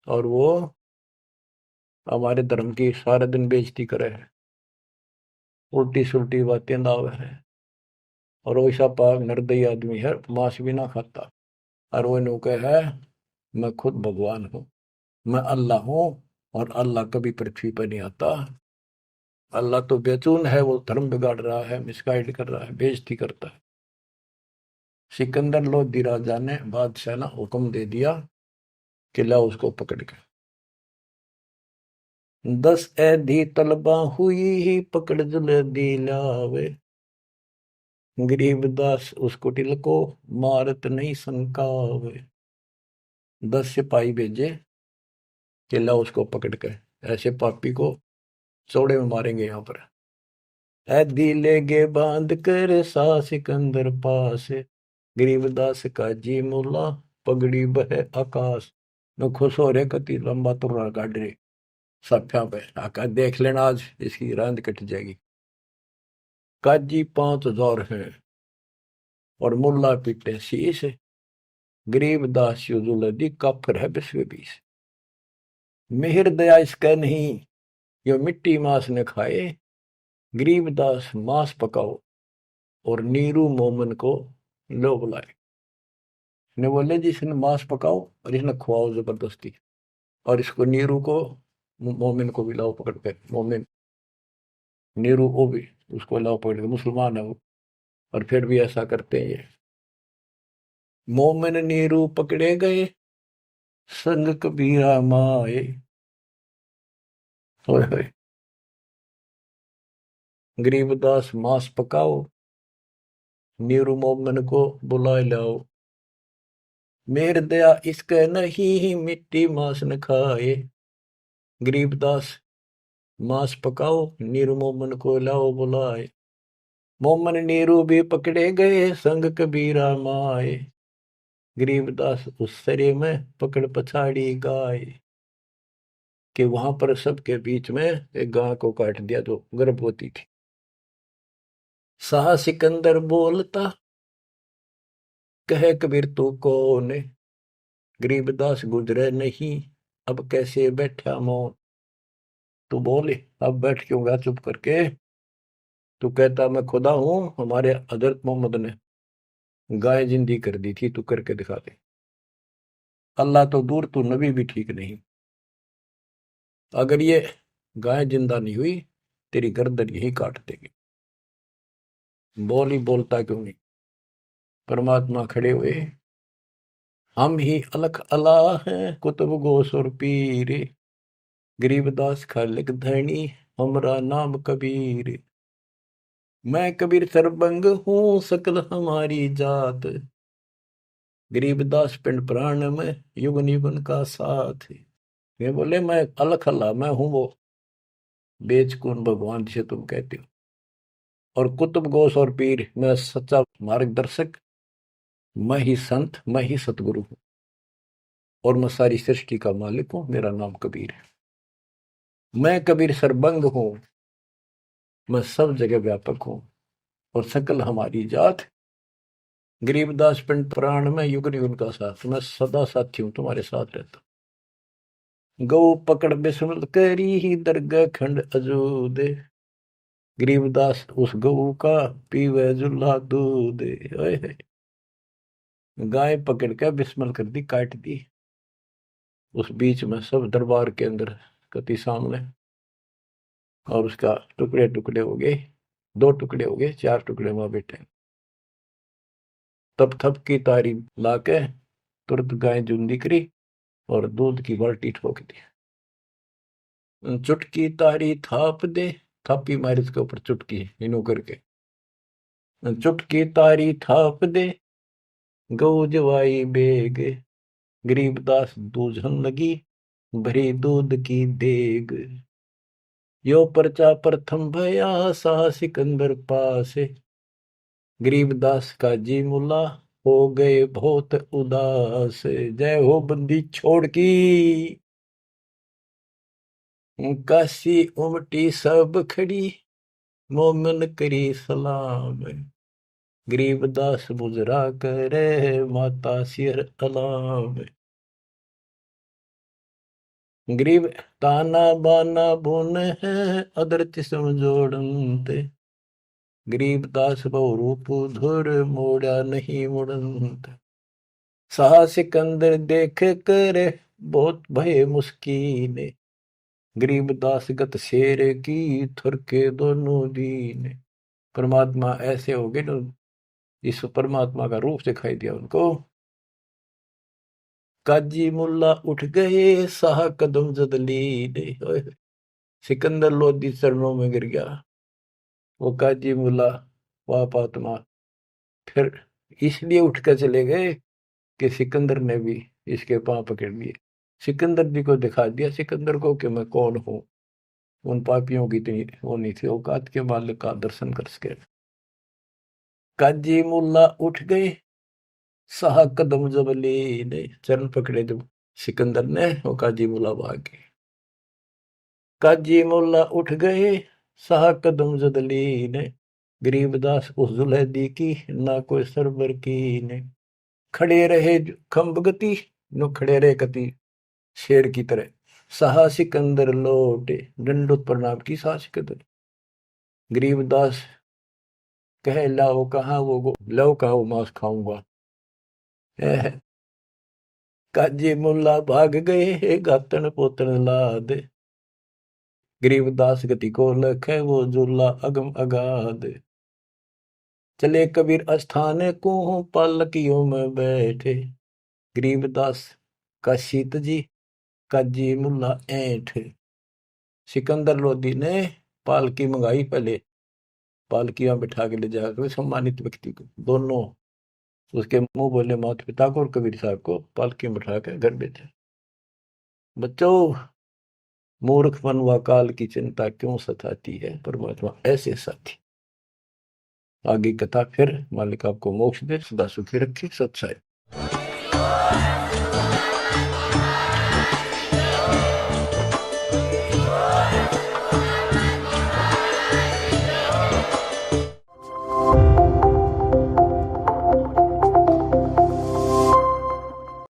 और वो हमारे धर्म की सारे दिन बेइज्जती करे है, उल्टी सुल्टी बातें लावे है, और वैसा पाक निर्दयी आदमी है, मांस भी ना खाता। और वो नु है मैं खुद भगवान हूँ, मैं अल्लाह हूँ, और अल्लाह कभी पृथ्वी पर नहीं आता। अल्लाह तो बेचून है, वो धर्म बिगाड़ रहा है, मिसगाइड कर रहा है, बेइज्जती करता है। सिकंदर लोधी राजा ने बादशाह ने हुक्म दे दिया कि लाओ उसको पकड़ के। 10 ऐधी तलबा हुई ही पकड़ जुल्हदी लावे, गरीबदास उसको टिल को मारत नहीं संकावे। 10 सिपाही भेजे कि लाओ उसको पकड़ के, ऐसे पापी को चौड़े में मारेंगे यहाँ पर। ऐदी लेगे बांध कर सा सिकंदर पास, गरीबदास का जी मुल्ला पगड़ी बह आकाश। न खुश हो रहे कति लंबा तुर्रा काट रहे सफ्या पे, आका देख लेना आज इसकी रांद कट जाएगी। काजी 5000 है और मुल्ला पीटे शीश, गरीबदास युजुलदी काफर है 20 मेहर दया इसका नहीं, यो मिट्टी मांस न खाए, गरीबदास मांस पकाओ और नीरू मोमन को लो बुलाए। ने बोले जी इसने मांस पकाओ और इसने खुआओ जबरदस्ती, और इसको नीरू को मोमिन को भी लाओ पकड़ के। मोमिन नीरू वो भी उसको लाओ पकड़ के, मुसलमान है वो, और फिर भी ऐसा करते हैं ये। मोमिन नीरू पकड़े गए संग कबीरा माए। होए होए, गरीबदास मांस पकाओ, नीरू मोमिन को बुलाए लाओ। मेर दया इसके नहीं मिट्टी मांस न खाए, गरीबदास मांस पकाओ नीरू मोमन को लाओ बुलाए। मोमन नीरू भी पकड़े गए संग कबीरा माए, गरीबदास उस सरे में पकड़ पछाड़ी गाय। कि वहां पर सबके बीच में एक गाय को काट दिया जो गर्भवती थी। शाह सिकंदर बोलता कहे कबीर तू कौन, गरीबदास गुजरे नहीं अब कैसे बैठा मौन। तू बोले अब बैठ क्यों गया चुप करके, तू कहता मैं खुदा हूं, हमारे हजरत मोहम्मद ने गाय जिंदी कर दी थी, तू करके दिखा दे। अल्लाह तो दूर, तू नबी भी ठीक नहीं। अगर ये गाय जिंदा नहीं हुई तेरी गर्दन यही काट देगी। बोल ही बोलता क्यों नहीं। परमात्मा खड़े हुए, हम ही अलख अला हैं कुतुब गोस और पीर, गरीबदास खालिक धनी हमरा नाम कबीर। मैं कबीर सरबंग हूँ सकल हमारी जात, गरीबदास पिंड प्राण में युगन युगन का साथ। ये बोले मैं अलख अल्लाह, मैं हूं वो बेचकुन भगवान जिसे तुम कहते हो, और कुतुब गोस और पीर मैं सच्चा मार्गदर्शक, मैं ही संत, मैं ही सतगुरु हूं, और मैं सारी सृष्टि का मालिक हूं, मेरा नाम कबीर है। मैं कबीर सरबंग हूं, मैं सब जगह व्यापक हूं, और सकल हमारी जात, गरीबदास पिंड प्राण में युग युग का साथ, मैं सदा साथी हूं, तुम्हारे साथ रहता। गौ पकड़ बिस्मल करी ही दरगाह खंड अजूद, गरीबदास उस गऊ का पीवे जुल्ला दूध। गाय पकड़ के बिस्मल कर दी, काट दी, उस बीच में सब दरबार के अंदर कति सामने, और उसका टुकड़े टुकड़े हो गए, 2 टुकड़े हो गए, 4 टुकड़े वहां बैठे। तब थप की तारी लाके तुरंत गाय जूंदी करी और दूध की बाल्टी ठोक दी। चुटकी तारी थाप दे, थापी मारी उसके ऊपर चुटकी इनू करके, चुटकी तारी थाप दे गऊ जवाई बेग, गरीबदास दूझन लगी भरी दूध की देग। यो पर्चा प्रथम भया साह सिकंदर पास, गरीबदास का जी मुला हो गए बहुत उदास। जय हो बंदी छोड़ की, काशी उमटी सब खड़ी, मोमन करी सलाम, गरीबदास मुजरा करे माता सिर अलाम। गरीब ताना बाना बुन है अदरच समझोड़ते, गरीबदास बहु रूप धुर मोड़ा नहीं मुड़ंत। साह सिकंदर देख कर बहुत भय मुस्कीन, गरीबदास गत शेर की थुर के दोनों दीन। परमात्मा ऐसे हो गए तो इस परमात्मा का रूप दिखाई दिया उनको। काजी मुल्ला उठ गए साह कदम जदलीन, सिकंदर लोधी चरणों में गिर गया। वो काजी मुल्ला पाप आत्मा फिर इसलिए उठ कर चले गए कि सिकंदर ने भी इसके पांव पकड़ लिए, सिकंदर जी को दिखा दिया सिकंदर को कि मैं कौन हूं। उन पापियों की इतनी वो नहीं थी औकात के मालिक का दर्शन कर सके। काजी मुल्ला उठ गए साह कदम जबली ने, चरण पकड़े जब सिकंदर ने, वो काजी मुल्ला भाग गए। काजी मुल्ला उठ गए साह कदम जदली ने, गरीबदास उस जुलहदी की ना कोई सरबर की ने। खड़े रहे खम्ब गति, नो खड़े रहे कति शेर की तरह। साहा सिकंदर लौटे, दंडोत प्रणाम की साह सिकंदर। गरीबदास कहे लाओ कहाँ वो, लो कहा वो मांस खाऊंगा। काजी मुल्ला भाग गए गातन पोतन लाद, गरीबदास गति को लखे वो झूला अगम अगाध। चले कबीर अस्थान को पालकियों में बैठे, गरीबदास का शीत जी काजी मुल्ला ऐठ। सिकंदर लोधी ने पालकी मंगाई, पहले पालकियां बिठा के ले जाकर सम्मानित व्यक्ति को, दोनों उसके मुंह बोले माता पिता को और कबीर साहब को पालकी में बिठा कर घर भेजा। बच्चों, मूर्खपन व काल की चिंता क्यों सताती है, परमात्मा ऐसे साथी। आगे कथा फिर, मालिक आपको मोक्ष दे, सदा सुखी रखे, सत्साई।